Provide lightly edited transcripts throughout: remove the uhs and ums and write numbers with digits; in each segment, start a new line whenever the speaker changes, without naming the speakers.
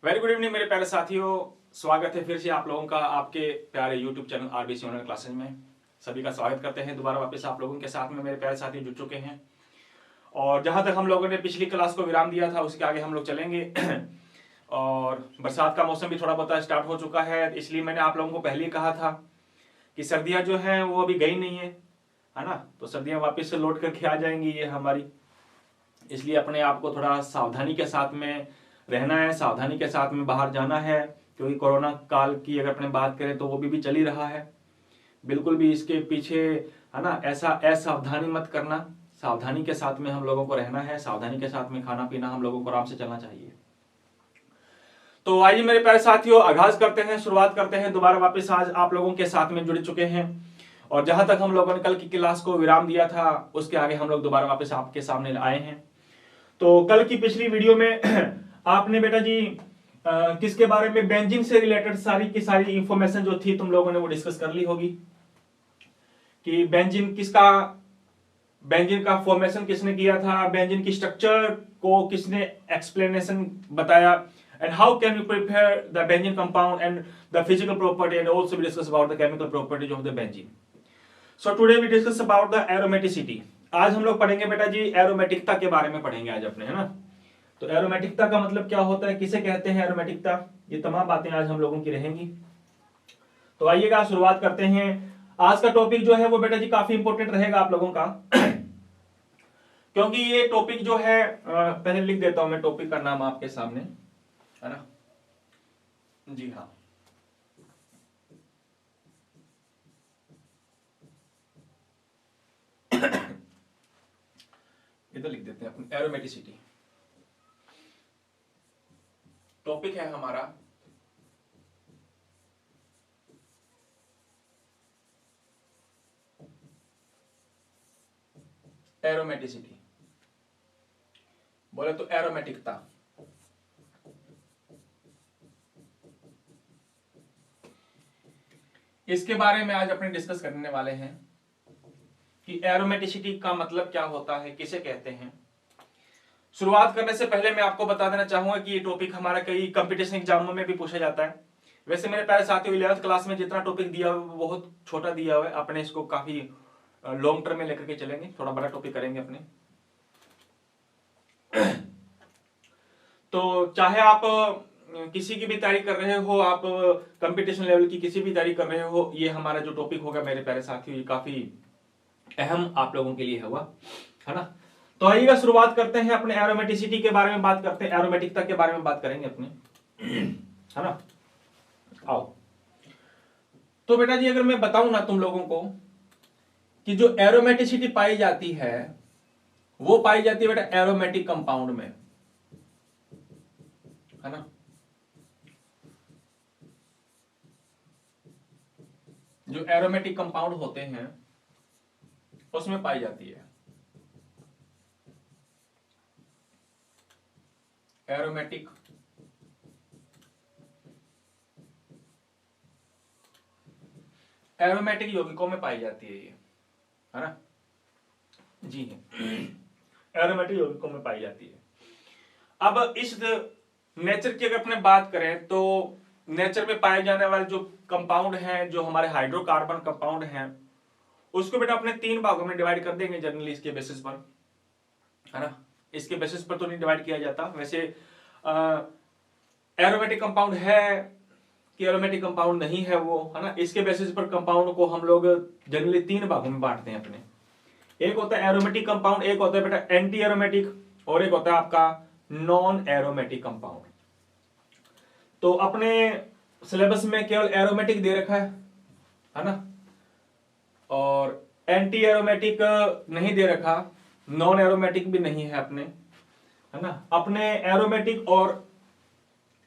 Very good evening मेरे प्यारे साथियों। स्वागत है फिर से आप लोगों का आपके प्यारे YouTube channel RBC online classes में। सभी का स्वागत करते हैं दोबारा वापस आप लोगों के साथ में। मेरे प्यारे साथी जुड़ चुके हैं और जहां तक हम लोगों ने पिछली क्लास को विराम दिया था उसके आगे हम लोग चलेंगे। और बरसात का मौसम भी थोड़ा बहुत स्टार्ट हो चुका है, इसलिए मैंने आप लोगों को पहले ही कहा था कि सर्दियां जो हैं वो अभी गई नहीं है ना। तो सर्दियां वापस से लौट करके आ जाएंगी ये हमारी, इसलिए अपने आप को थोड़ा सावधानी के साथ में रहना है, सावधानी के साथ में बाहर जाना है, क्योंकि कोरोना काल की अगर अपने बात करें तो वो भी चल ही रहा है। बिल्कुल भी इसके पीछे है ना ऐसा असावधानी मत करना, सावधानी के साथ में हम लोगों को रहना है, सावधानी के साथ में खाना पीना हम लोगों को आराम से चलना चाहिए। तो आइए मेरे प्यारे साथियों आगाज करते हैं, शुरुआत करते हैं दोबारा वापस। आज आप लोगों के साथ में जुड़ चुके हैं और जहां तक हम लोगों ने कल की क्लास को विराम दिया था उसके आगे हम लोग दोबारा वापस आपके सामने आए हैं। तो कल की पिछली वीडियो में आपने बेटा जी किसके बारे में, बेंजीन से रिलेटेड सारी की सारी इंफॉर्मेशन जो थी तुम लोगों ने वो डिस्कस कर ली होगी कि बेंजीन का फॉर्मेशन किसने किया था, बेंजीन की स्ट्रक्चर को किसने एक्सप्लेनेशन बताया, and how can you prepare the benzene compound and the physical property, and also we discuss about the chemical properties of the benzene. So today we discuss about the aromaticity. आज हम लोग पढ़ेंगे बेटा जी एरोमेटिकता के बारे में पढ़ेंगे आज अपने, है ना। तो एरोमेटिकता का मतलब क्या होता है, किसे कहते हैं एरोमेटिकता, ये तमाम बातें आज हम लोगों की रहेंगी। तो आइएगा शुरुआत करते हैं। आज का टॉपिक जो है वो बेटा जी काफी इंपॉर्टेंट रहेगा आप लोगों का क्योंकि ये टॉपिक जो है पहले लिख देता हूं मैं टॉपिक का नाम आपके सामने, है ना। जी हाँ, इधर लिख देते हैं अपन एरोमेटिसिटी। टॉपिक है हमारा एरोमेटिसिटी, बोले तो एरोमेटिकता। इसके बारे में आज अपने डिस्कस करने वाले हैं कि एरोमेटिसिटी का मतलब क्या होता है, किसे कहते हैं। शुरुआत करने से पहले मैं आपको बता देना चाहूंगा कि ये टॉपिक हमारा कई कंपटीशन एग्जामों में भी पूछा जाता है। वैसे मेरे प्यारे साथियों 11th क्लास में जितना टॉपिक दिया हुआ है वो बहुत छोटा दिया हुआ है, अपने इसको काफी लॉन्ग टर्म में लेकर के चलेंगे, थोड़ा बड़ा टॉपिक करेंगे अपने। तो चाहे आप किसी की भी तैयारी कर रहे हो, आप कंपटीशन लेवल की किसी भी तैयारी कर रहे हो, ये हमारा जो टॉपिक होगा मेरे प्यारे साथियों ये काफी अहम आप लोगों के लिए होगा, है ना। तो आइएगा शुरुआत करते हैं अपने एरोमेटिसिटी के बारे में बात करते हैं, एरोमेटिकता के बारे में बात करेंगे अपने, है ना। आओ तो बेटा जी अगर मैं बताऊं ना तुम लोगों को कि जो एरोमेटिसिटी पाई जाती है वो पाई जाती है बेटा एरोमेटिक कंपाउंड में, है ना। जो एरोमेटिक कंपाउंड होते हैं उसमें पाई जाती है एरोमेटिक एरोमेटिक यौगिकों में पाई जाती है ये, है ना। जी एरोमेटिक यौगिकों में पाई जाती है। अब इस नेचर की अगर अपने बात करें तो नेचर में पाए जाने वाले जो कंपाउंड हैं, जो हमारे हाइड्रोकार्बन कंपाउंड हैं, उसको बेटा अपने 3 भागों में डिवाइड कर देंगे जनरली इसके बेसिस पर, है ना। इसके बेसिस पर तो नहीं डिवाइड किया जाता वैसे। एरोमेटिक कंपाउंड है कि एरोमेटिक कंपाउंड नहीं है वो, है ना, इसके बेसिस पर कंपाउंड को हम लोग जनरली 3 भागों में बांटते हैं अपने। एक होता है एरोमेटिक कंपाउंड, एक होता है बेटा एंटी एरोमेटिक, और एक होता है आपका नॉन एरोमेटिक कंपाउंड। तो अपने सिलेबस में केवल एरोमेटिक दे रखा है ना, और एंटी एरोमेटिक नहीं दे रखा, नॉन एरोमेटिक भी नहीं है अपने, है ना। अपने एरोमेटिक और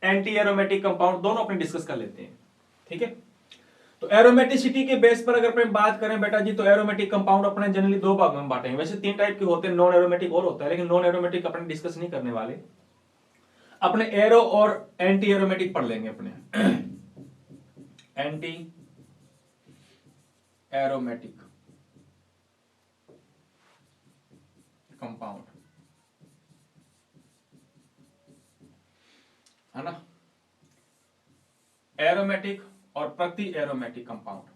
एंटी एरोमेटिक कंपाउंड दोनों अपने डिस्कस कर लेते हैं, ठीक है। तो एरोमेटिसिटी के बेस पर अगर अपन बात करें बेटा जी तो एरोमेटिक कंपाउंड अपने जनरली 2 भागों में बांटे हैं। वैसे 3 टाइप के होते हैं, नॉन एरोमेटिक और होता है, लेकिन नॉन एरोमेटिक अपने डिस्कस नहीं करने वाले, अपने एरो और एंटी एरोमेटिक पढ़ लेंगे अपने एंटी एरोमेटिक कंपाउंड, है ना। एरोमेटिक और प्रति एरोमेटिक कंपाउंड।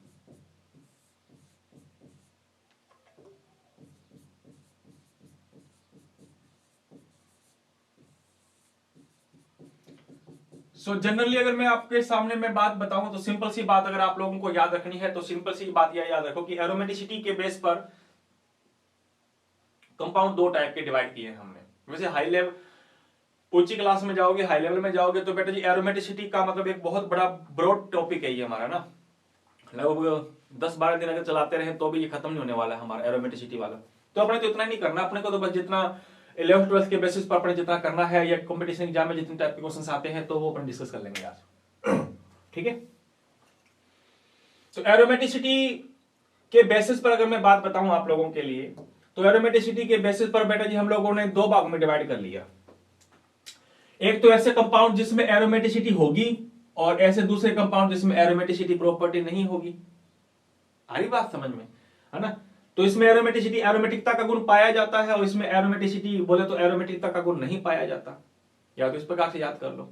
सो जनरली अगर मैं आपके सामने में बात बताऊं तो सिंपल सी बात अगर आप लोगों को याद रखनी है तो सिंपल सी बात यह याद रखो कि एरोमेटिसिटी के बेस पर कंपाउंड दो टाइप के डिवाइड किए हैं हमने। वैसे हाई लेवल, ऊंची क्लास में जाओगे, हाई लेवल में जाओगे तो बेटा जी एरोमेटिसिटी का मतलब एक बहुत बड़ा ब्रॉड टॉपिक है ये हमारा ना, लगभग 10-12 दिन अगर चलाते रहे तो भी ये खत्म नहीं होने वाला है हमारा एरोमेटिसिटी वाला। तो अपने तो इतना नहीं करना, अपने को तो बस जितना 11th-12th के बेसिस पर अपने जितना करना है या कंपटीशन एग्जाम में जितने टाइप के क्वेश्चन आते हैं तो वो अपन डिस्कस कर लेंगे आज। ठीक है, तो एरोमेटिसिटी के बेसिस पर अगर मैं बात बताऊं आप लोगों के लिए तो एरोमेटिसिटी के बेसिस पर बेटा जी हम लोगों ने दो भागों में डिवाइड कर लिया। एक तो ऐसे कंपाउंड जिसमें एरोमेटिसिटी होगी और ऐसे दूसरे कंपाउंड जिसमें एरोमेटिसिटी प्रॉपर्टी नहीं होगी। आ रही बात समझ में, है ना? तो इसमें एरोमेटिसिटी एरोमेटिकता का गुण पाया जाता है और इसमें एरोमेटिसिटी बोले तो एरोमेटिकता का गुण नहीं पाया जाता, या तो इस प्रकार से याद कर लो।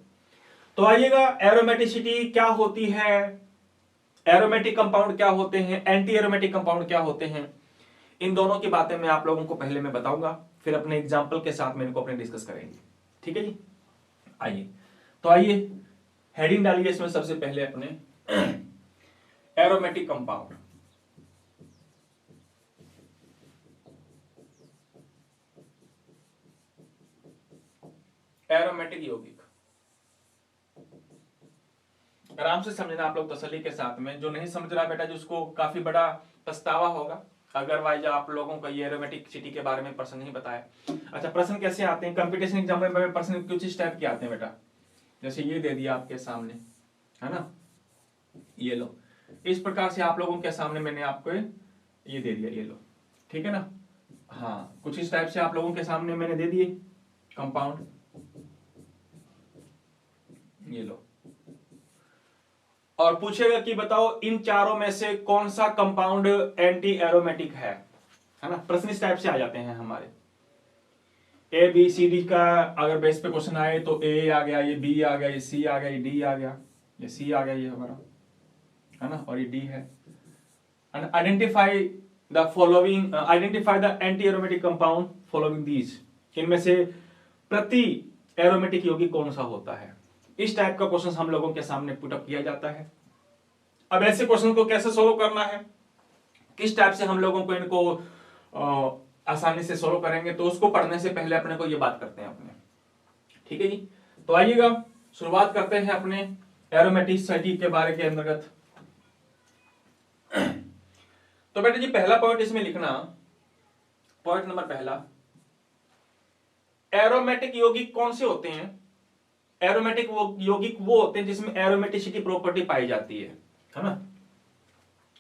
तो आइएगा, एरोमेटिसिटी क्या होती है, एरोमेटिक कंपाउंड क्या होते हैं, एंटी एरोमेटिक कंपाउंड क्या होते हैं, इन दोनों की बातें मैं आप लोगों को पहले मैं बताऊंगा, फिर अपने एग्जाम्पल के साथ में इनको अपने डिस्कस करेंगे। ठीक है जी, आइए तो आइए हेडिंग डालिए इसमें सबसे पहले अपने एरोमेटिक कंपाउंड। एरोमेटिक यौगिक आराम से समझना आप लोग तसल्ली के साथ में, जो नहीं समझ रहा बेटा जी उसको काफी बड़ा पछतावा होगा अगरवाइज आप लोगों को ये एरोमेटिसिटी के बारे में प्रश्न नहीं बताया। अच्छा, प्रश्न कैसे आते हैं कंपटीशन एग्जाम में? प्रश्न कुछ इस टाइप के आते हैं बेटा, जैसे ये दे दिया आपके सामने, है ना, ये लो, इस प्रकार से आप लोगों के सामने मैंने आपको ये दे दिया, ये लो, ठीक है ना। हाँ, कुछ इस टाइप से आप लोगों के सामने मैंने दे दिए कंपाउंड, ये लो, और पूछेगा कि बताओ इन चारों में से कौन सा कंपाउंड एंटी एरोमेटिक है ना। प्रश्न इस टाइप से आ जाते हैं हमारे, ए बी सी डी का अगर बेस पे क्वेश्चन आए तो ए आ गया, ये बी आ गया, ये सी आ गया, ये डी आ गया, ये सी आ गया, ये हमारा, है ना, और ये डी है। Identify the following, identify the anti aromatic compound following these, इनमें से प्रति एरोमेटिक यौगिक कौन सा होता है। इस टाइप का क्वेश्चन हम लोगों के सामने पुट अप किया जाता है। अब ऐसे क्वेश्चन को कैसे सोल्व करना है, किस टाइप से हम लोगों को इनको आसानी से सोल्व करेंगे, तो उसको पढ़ने से पहले अपने को ये बात करते हैं अपने। ठीक है जी, तो आइएगा शुरुआत करते हैं अपने एरोमेटिसिटी के बारे के अंतर्गत। तो बेटा जी पहला पॉइंट इसमें लिखना, पॉइंट नंबर पहला, एरोमेटिक यौगिक कौन से होते हैं। एरोमेटिक यौगिक वो होते हैं जिसमें एरोमेटिसिटी प्रॉपर्टी पाई जाती है ना।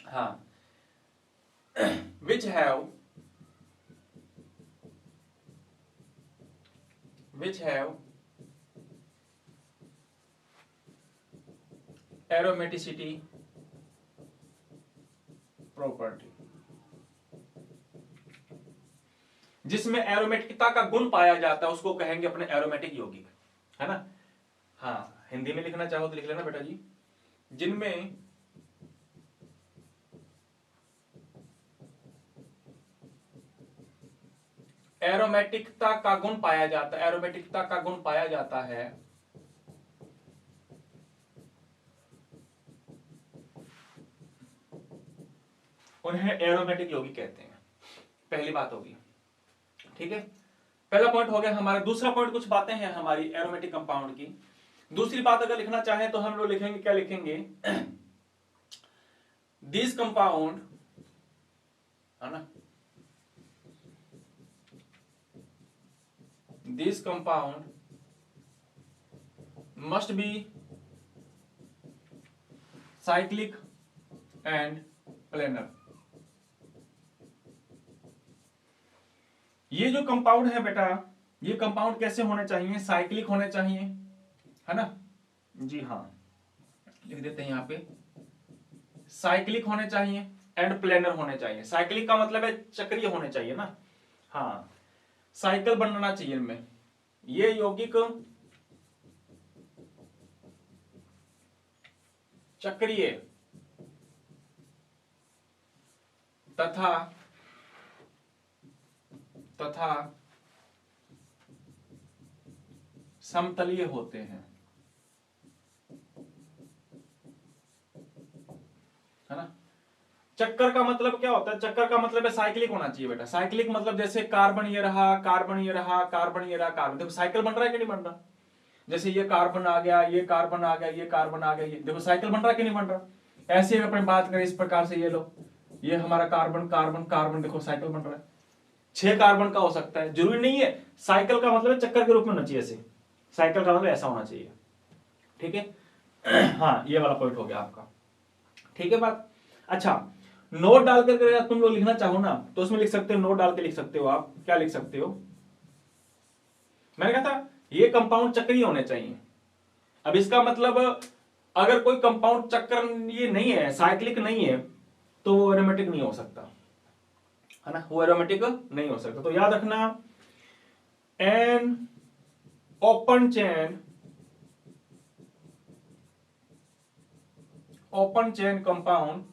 हाँ, which have aromaticity property, जिसमें एरोमेटिकता का गुण पाया जाता है उसको कहेंगे अपने एरोमेटिक यौगिक, है ना। हाँ, हिंदी में लिखना चाहो तो लिख लेना बेटा जी, जिनमें एरोमेटिकता का गुण पाया जाता है, एरोमेटिकता का गुण पाया जाता है, उन्हें एरोमेटिक यौगिक कहते हैं। पहली बात होगी, ठीक है, पहला पॉइंट हो गया हमारा। दूसरा पॉइंट, कुछ बातें हैं हमारी एरोमेटिक कंपाउंड की। दूसरी बात अगर लिखना चाहें तो हम लोग लिखेंगे, क्या लिखेंगे, दिस कंपाउंड, है ना, this compound must be cyclic and planar. ये जो कंपाउंड है बेटा, ये कंपाउंड कैसे होने चाहिए, साइक्लिक होने चाहिए, है ना जी। हाँ, लिख देते हैं यहां पे, साइक्लिक होने चाहिए एंड प्लेनर होने चाहिए। साइक्लिक का मतलब है चक्रीय होने चाहिए ना। हाँ, साइकिल बनना चाहिए इनमें। ये यौगिक चक्रीय तथा समतलीय होते हैं, है ना। चक्कर का मतलब क्या होता है? चक्कर का मतलब है साइक्लिक होना चाहिए बेटा। साइक्लिक मतलब जैसे कार्बन ये रहा, कार्बन ये रहा, कार्बन ये रहा, कार्बन, देखो साइकिल बन रहा है कि नहीं बन रहा? जैसे ये कार्बन आ गया, ये कार्बन आ गया, ये कार्बन आ गया, ये देखो साइकिल बन रहा है कि नहीं बन रहा? ऐसे अपने बात करें इस प्रकार से, ये लो, ये हमारा कार्बन कार्बन कार्बन, देखो साइकिल बन रहा है। 6 कार्बन का हो सकता है, जरूरी नहीं है। साइकिल का मतलब चक्कर के रूप में होना चाहिए, ऐसे साइकिल का मतलब ऐसा होना चाहिए, ठीक है। हाँ, ये वाला पॉइंट हो गया आपका, ठीक है बात। अच्छा, नोट डाल करके तुम लोग लिखना चाहो ना तो उसमें लिख सकते हो, नोट डाल के लिख सकते हो। आप क्या लिख सकते हो? मैंने कहा था ये कंपाउंड चक्रीय होने चाहिए। अब इसका मतलब अगर कोई कंपाउंड चक्कर ये नहीं है, साइक्लिक नहीं है, तो वो एरोमेटिक नहीं हो सकता, है ना, वो एरोमेटिक नहीं हो सकता। तो याद रखना, an open chain compound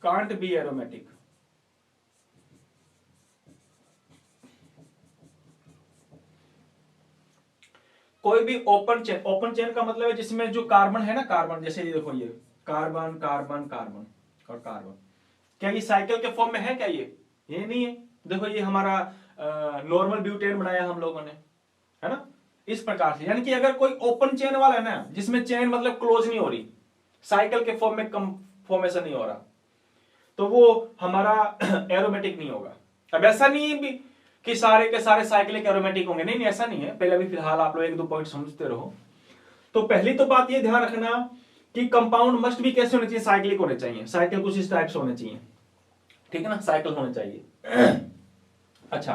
can't be aromatic. कोई भी ओपन चेन का मतलब है जिसमें जो कार्बन है ना, कार्बन, जैसे ये देखो, ये कार्बन कार्बन कार्बन और कार्बन, क्या ये साइकिल के फॉर्म में है क्या? ये नहीं है। देखो ये हमारा नॉर्मल ब्यूटेन बनाया हम लोगों ने, है ना, इस प्रकार से। यानी कि अगर कोई ओपन चेन वाला है ना, जिसमें चेन मतलब क्लोज नहीं हो रही, साइकिल के फॉर्म में कम फॉर्मेशन नहीं हो रहा, तो वो हमारा एरोमेटिक नहीं होगा। अब ऐसा नहीं है भी कि सारे के सारे साइक्लिक एरोमेटिक होंगे, नहीं, ऐसा नहीं है। पहले अभी फिलहाल आप लोग 1-2 पॉइंट समझते रहो। तो पहली तो बात ये ध्यान रखना कि कंपाउंड मस्ट भी कैसे होने चाहिए? साइक्लिक होने चाहिए। साइकिल कुछ इस टाइप से होने चाहिए, ठीक है ना, साइकिल होने चाहिए। अच्छा,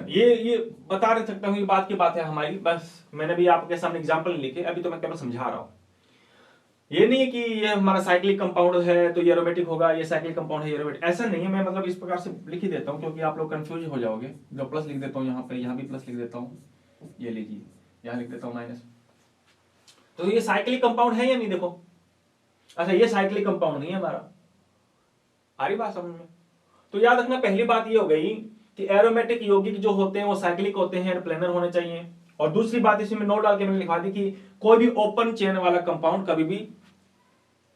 ये बता नहीं सकता हूं, ये बात की बात है हमारी, बस मैंने भी आपके सामने एग्जांपल नहीं लिखे, अभी तो मैं केवल समझा रहा हूं। ये नहीं है कि ये हमारा साइक्लिक कंपाउंड है तो ये एरोमेटिक होगा, ये साइक्लिक कंपाउंड है ये एरोमेटिक, ऐसा नहीं है। मैं मतलब इस प्रकार से लिख ही देता हूं क्योंकि आप लोग कंफ्यूज हो जाओगे। जो प्लस लिख देता हूं यहाँ पे, यहाँ भी प्लस लिख देता हूं, ये लीजिए, यहाँ लिख देता हूं माइनस। तो ये साइक्लिक कंपाउंड है या नहीं? देखो, अच्छा ये साइक्लिक कंपाउंड नहीं है हमारा, आ रही बात समझ में? तो याद रखना, पहली बात ये हो गई कि एरोमेटिक यौगिक जो होते हैं वो साइक्लिक होते हैं, प्लेनर होने चाहिए। और दूसरी बात इसमें नोट डाल के मैंने लिखवा दी कि कोई भी ओपन चेन वाला कंपाउंड कभी भी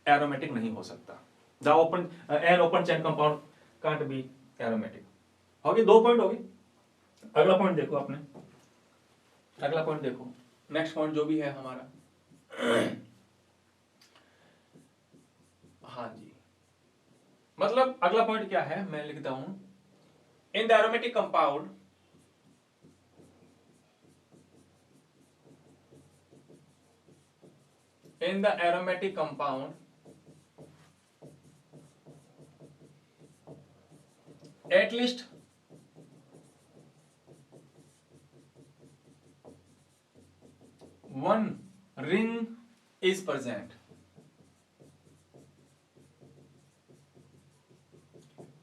एरोमेटिक नहीं हो सकता। The open an open chain compound can't be aromatic. हो गए 2 पॉइंट हो गए। अगला पॉइंट देखो आपने, अगला पॉइंट देखो, नेक्स्ट पॉइंट जो भी है हमारा। हाँ जी, मतलब अगला पॉइंट क्या है, मैं लिखता हूं, in the aromatic compound at least one ring is present।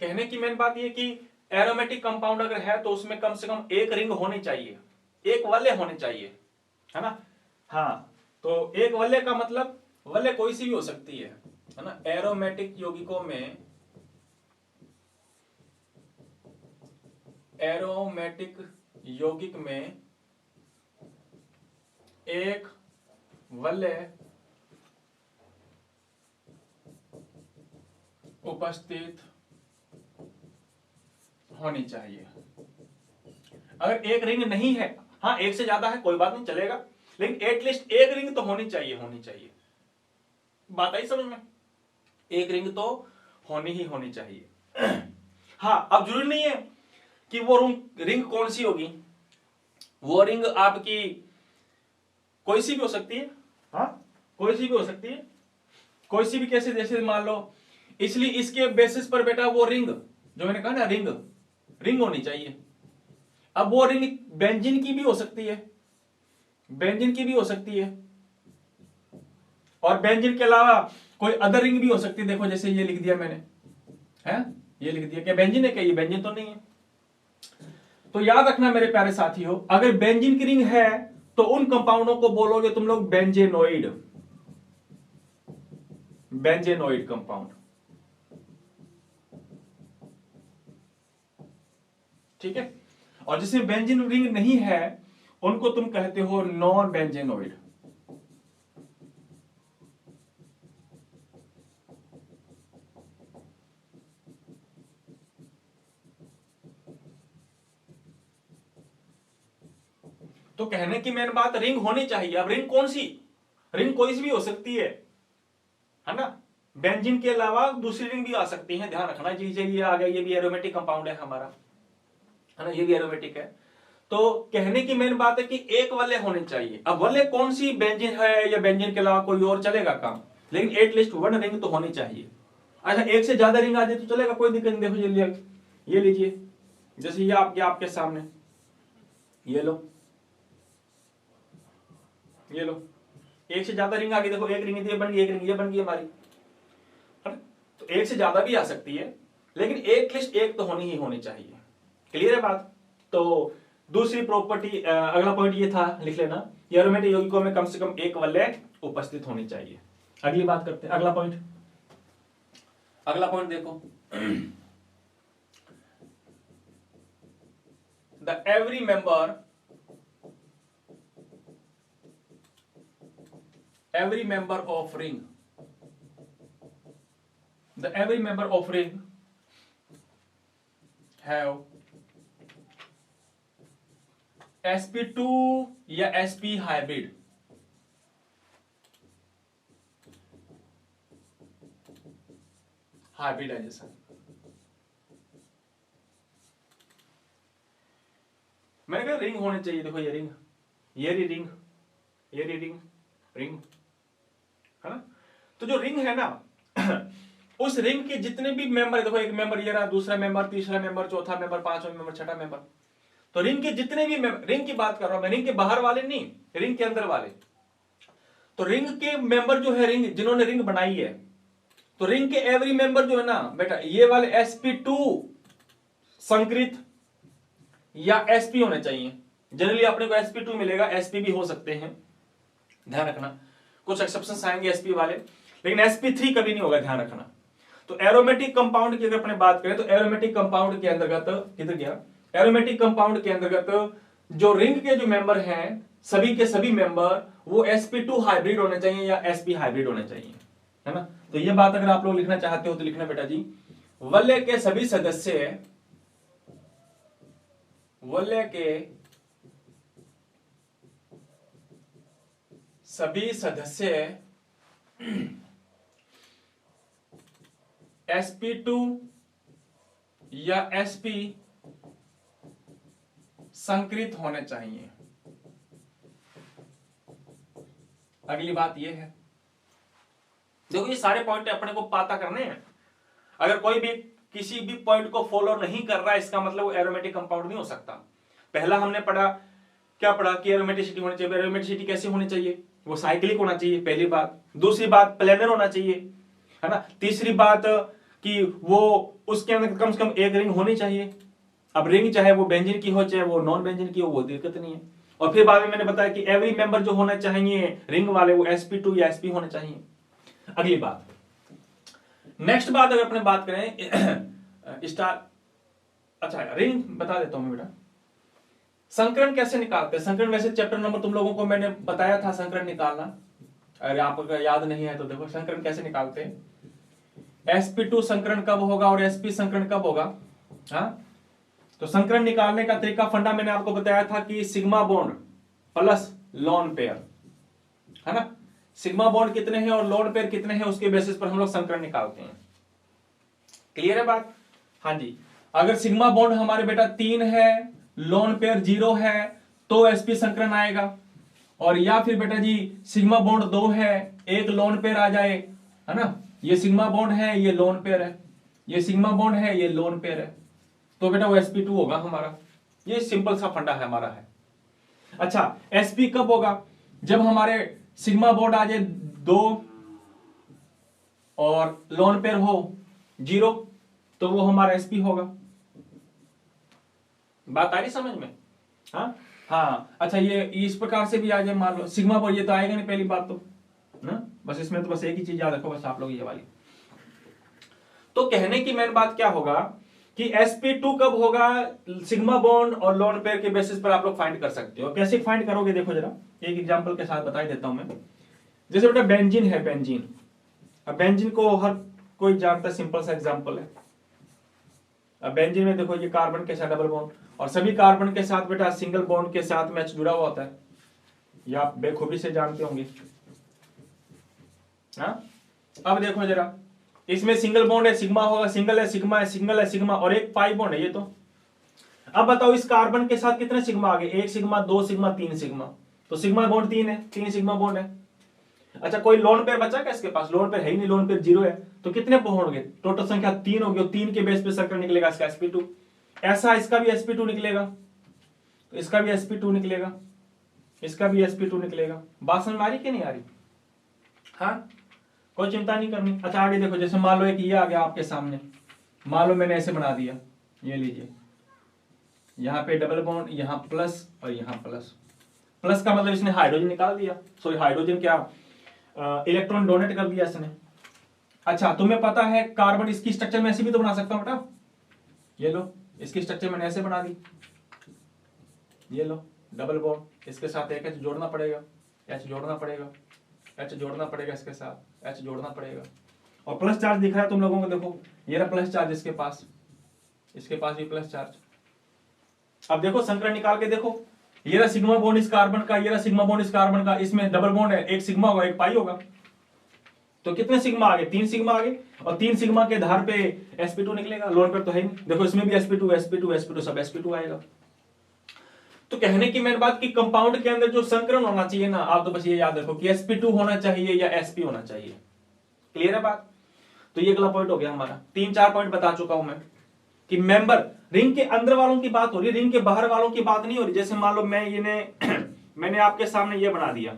कहने की मेन बात यह कि एरोमेटिक कंपाउंड अगर है तो उसमें कम से कम एक रिंग होनी चाहिए, एक वलय होने चाहिए, है ना। हाँ, तो एक वलय का मतलब वलय कोई सी भी हो सकती है ना। एरोमेटिक यौगिकों में, एरोमेटिक यौगिक में एक वलय उपस्थित होनी चाहिए। अगर एक रिंग नहीं है, हाँ एक से ज्यादा है कोई बात नहीं चलेगा, लेकिन एटलीस्ट एक रिंग तो होनी चाहिए, होनी चाहिए। बात आई समझ में? एक रिंग तो होनी ही होनी चाहिए। हाँ, अब जरूरी नहीं है कि वो रिंग कौन सी होगी, वो रिंग आपकी कोई सी भी हो सकती है। हाँ, कोई सी भी हो सकती है, कोई सी भी कैसे, जैसे मान लो, इसलिए इसके बेसिस पर बेटा वो रिंग जो मैंने कहा ना, रिंग होनी चाहिए। अब वो रिंग बेंजीन की भी हो सकती है, बेंजीन की भी हो सकती है, और बेंजीन के अलावा कोई अदर रिंग भी हो सकती है। देखो जैसे ये लिख दिया मैंने, है ये लिख दिया, क्या बेंजीन है? क्या ये बेंजीन तो नहीं है। तो याद रखना मेरे प्यारे साथियों, अगर बेंजीन की रिंग है तो उन कंपाउंडों को बोलोगे तुम लोग बेंजेनोइड, बेंजेनोइड कंपाउंड। ठीक है, और जिसमें बेंजीन रिंग नहीं है उनको तुम कहते हो नॉन बेंजेनोइड। तो कहने की मेन बात, रिंग होनी चाहिए। अब रिंग कौन सी? रिंग कोई सी भी हो सकती है ना। बेंजीन के अलावा दूसरी रिंग भी आ सकती है, ध्यान रखना चीजें। ये आ गया, ये भी एरोमेटिक कंपाउंड है हमारा, है ना, ये भी एरोमेटिक है। तो कहने की मेन बात है कि एक वलय होने चाहिए। अब वलय कौन सी, बेंजीन है या बेंजीन के अलावा कोई और चलेगा काम, लेकिन एटलीस्ट वन रिंग तो होनी चाहिए। अच्छा, एक से ज्यादा रिंग आ जाए तो चलेगा, कोई दिक्कत नहीं। देखो ये लीजिए, जैसे ये आपके सामने, ये लो, ये लो, एक से ज्यादा रिंग आ गई। देखो एक रिंग ये बन गई, एक रिंग ये बन गई हमारी, है ना। तो एक से ज्यादा भी आ सकती है, लेकिन एटलीस्ट एक तो होनी ही होनी चाहिए। क्लियर है बात? तो दूसरी प्रॉपर्टी, अगला पॉइंट ये था, लिख लेना, एरोमेटिक यौगिकों में कम से कम एक वलय उपस्थित होनी चाहिए। अगली बात करते हैं, अगला पॉइंट। अगला पॉइंट देखो, the every member of ring, the every member of ring have sp2 या sp हाइब्रिड। हाइब्रिडाइजेशन, मैंने कहा रिंग होने चाहिए। देखो ये रिंग, ये रिंग, ये रिंग, रिंग, है ना। तो जो रिंग है ना उस रिंग के जितने भी मेंबर, देखो एक मेंबर ये रहा, दूसरा मेंबर, तीसरा मेंबर, चौथा मेंबर, पांचवा मेंबर, छठा मेंबर। तो रिंग के जितने भी रिंग की बात कर रहा हूं मैं, रिंग के बाहर वाले नहीं, रिंग के अंदर वाले। तो रिंग के मेंबर जो है, रिंग जिन्होंने रिंग बनाई है, तो रिंग के एवरी मेंबर जो है ना बेटा, ये वाले sp2 संकृत या sp होने चाहिए। जनरली अपने को sp2 मिलेगा, sp भी हो सकते हैं, ध्यान रखना। कुछ एक्सेप्शंस आएंगे sp वाले, लेकिन sp3 कभी नहीं होगा, ध्यान रखना। तो एरोमेटिक कंपाउंड की अगर अपने बात करें, तो एरोमेटिक कंपाउंड के अंतर्गत, किधर गया, एरोमेटिक कंपाउंड के अंतर्गत जो रिंग के जो मेंबर हैं, सभी के सभी मेंबर वो sp2 हाइब्रिड होने चाहिए या sp हाइब्रिड होने चाहिए, है ना। तो ये बात अगर आप लोग लिखना चाहते हो तो लिखना बेटा जी, वलय के सभी सदस्य, वलय के सभी सदस्य sp2 या sp संकृत होने चाहिए। अगली बात यह है, देखो ये सारे पॉइंट अपने को पता करने हैं। अगर कोई भी किसी भी पॉइंट को फॉलो नहीं कर रहा है, इसका मतलब वो एरोमेटिक कंपाउंड नहीं हो सकता। पहला हमने पढ़ा, क्या पढ़ा कि एरोमेटिसिटी होनी चाहिए। एरोमेटिसिटी कैसी होनी चाहिए, वो साइक्लिक होना चाहिए, पहली बात। दूसरी बात प्लेनर होना चाहिए, है ना। तीसरी बात कि वो उसके अंदर कम से कम एक रिंग होनी चाहिए। अब रिंग चाहे वो बेंजीन की हो चाहे वो नॉन बेंजीन की हो, वो दिक्कत नहीं है। और फिर बाद में मैंने बताया कि एवरी मेंबर जो होना चाहिए रिंग वाले, वो sp2 या sp होने चाहिए। अगली बात, नेक्स्ट बात अगर अपने बात करें स्टार, अच्छा रिंग बता देता हूं मैं बेटा। संकरण कैसे निकालते हैं? संकरण वैसे चैप्टर नंबर तुम लोगों को मैंने बताया था संकरण निकालना, अगर आपको याद नहीं है तो देखो संकरण कैसे निकालते हैं। sp2 संकरण कब होगा और sp संकरण कब होगा। हाँ, तो संकरण निकालने का तरीका फंडा मैंने आपको बताया था कि sigma bond plus lone pair, है ना। सिग्मा बॉन्ड कितने हैं और लोन पेयर कितने हैं, उसके बेसिस पर हम लोग संकरण निकालते हैं। क्लियर है बात? हाँ जी। अगर सिग्मा बॉन्ड हमारे बेटा 3 है, लोन पेयर 0 है, तो sp संकरण आएगा। और या फिर बेटा जी सिग्मा बॉन्ड 2 है, एक लोन पेयर आ जाए, है ना। ये सिग्मा बॉन्ड है, ये लोन पेयर है, ये सिग्मा बॉन्ड है, ये लोन पेयर है, तो बेटा वो sp2 होगा हमारा। ये सिंपल सा फंडा है हमारा है। अच्छा, sp कब होगा? जब हमारे सिग्मा बॉन्ड आ जाए 2 और लोन पेयर हो 0, तो वो हमारा sp होगा। बात आ रही समझ में? हाँ हाँ, अच्छा ये इस प्रकार से भी आ जाए, मान लो सिग्मा बोल, ये तो आएगा नहीं पहली बात तो ना, बस इसमें तो बस एक ही चीज याद रखो बस आप लोग, ये वाली। तो कहने की मेन बात क्या होगा कि sp2 कब होगा, सिग्मा बॉन्ड और लोन पेयर के बेसिस पर आप लोग फाइंड कर सकते हो। कैसे फाइंड करोगे देखो जरा, एक एग्जांपल के साथ बता देता हूं मैं। जैसे बेटा बेंजीन है, बेंजीन, अब बेंजीन को हर कोई जानता है, सिंपल सा एग्जांपल है। अब बेंजीन में देखो ये कार्बन के साथ डबल बॉन्ड, और सभी कार्बन के साथ बेटा सिंगल बॉन्ड के साथ मैच जुड़ा हुआ होता है, ये आप बेखूबी से जानते होंगे। हाँ, अब देखो जरा, इसमें सिंगल बॉन्ड है, सिग्मा होगा, सिंगल है सिग्मा है, सिंगल है सिग्मा, और एक पाई बॉन्ड है ये तो। अब बताओ इस कार्बन के साथ कितने सिग्मा आ गए, एक सिग्मा, दो सिग्मा, तीन सिग्मा, तो सिग्मा बॉन्ड तीन है, तीन सिग्मा बॉन्ड है। अच्छा कोई लोन पेयर बचा क्या इसके पास, लोन पेयर है ही नहीं, लोन पेयर जीरो है, तो कितने बॉन्ड होंगे, टोटल संख्या तीन होगी, और तीन के बेस पे सर्कल निकलेगा इसका sp2। ऐसा इसका भी sp2 निकलेगा, तो इसका भी sp2 निकलेगा, इसका भी sp2 निकलेगा। बात समझ में आ रही कि नहीं आ रही? हाँ, कोई चिंता नहीं करनी। अच्छा आगे देखो, जैसे मान लो एक ये आ गया आपके सामने, मान लो मैंने ऐसे बना दिया, ये लीजिए, यहाँ पे डबल बॉन्ड, यहाँ प्लस और यहाँ प्लस, प्लस का मतलब इसने हाइड्रोजन निकाल दिया, सॉरी हाइड्रोजन क्या, इलेक्ट्रॉन डोनेट कर दिया इसने। अच्छा तुम्हें पता है कार्बन इसकी स्ट्रक्चर में ऐसे भी तो बना सकता हूं बेटा, ये लो इसकी स्ट्रक्चर मैंने ऐसे बना दी, ये लो डबल बॉन्ड, इसके साथ एक H जोड़ना पड़ेगा, H जोड़ना पड़ेगा, H जोड़ना पड़ेगा, इसके साथ H जोड़ना पड़ेगा, और प्लस चार्ज दिख रहा है तुम लोगों को, देखो ये रहा प्लस चार्ज इसके पास भी प्लस चार्ज। अब देखो संकरण निकाल के देखो, ये रहा सिग्मा बॉन्ड इस कार्बन का, ये रहा सिग्मा बॉन्ड इस कार्बन का, इसमें डबल बॉन्ड है, एक सिग्मा होगा एक पाई होगा, तो कितने सिग्मा आ गए, तीन सिग्मा आ गए, और तीन सिग्मा के आधार पे sp2 निकलेगा, लोन पेयर तो है नहीं, देखो इसमें भी sp2 सब sp2 आएगा। तो कहने की मेन बात कि कंपाउंड के अंदर जो संकरण होना चाहिए ना, आप तो बस ये याद रखो कि sp2 होना चाहिए या sp होना चाहिए। क्लियर है बात? तो ये अगला पॉइंट हो गया हमारा, तीन चार पॉइंट बता चुका हूं मैं कि मेंबर, रिंग के अंदर वालों की बात हो रही है, रिंग के बाहर वालों की बात नहीं हो रही। जैसे मान लो मैंने आपके सामने ये बना दिया,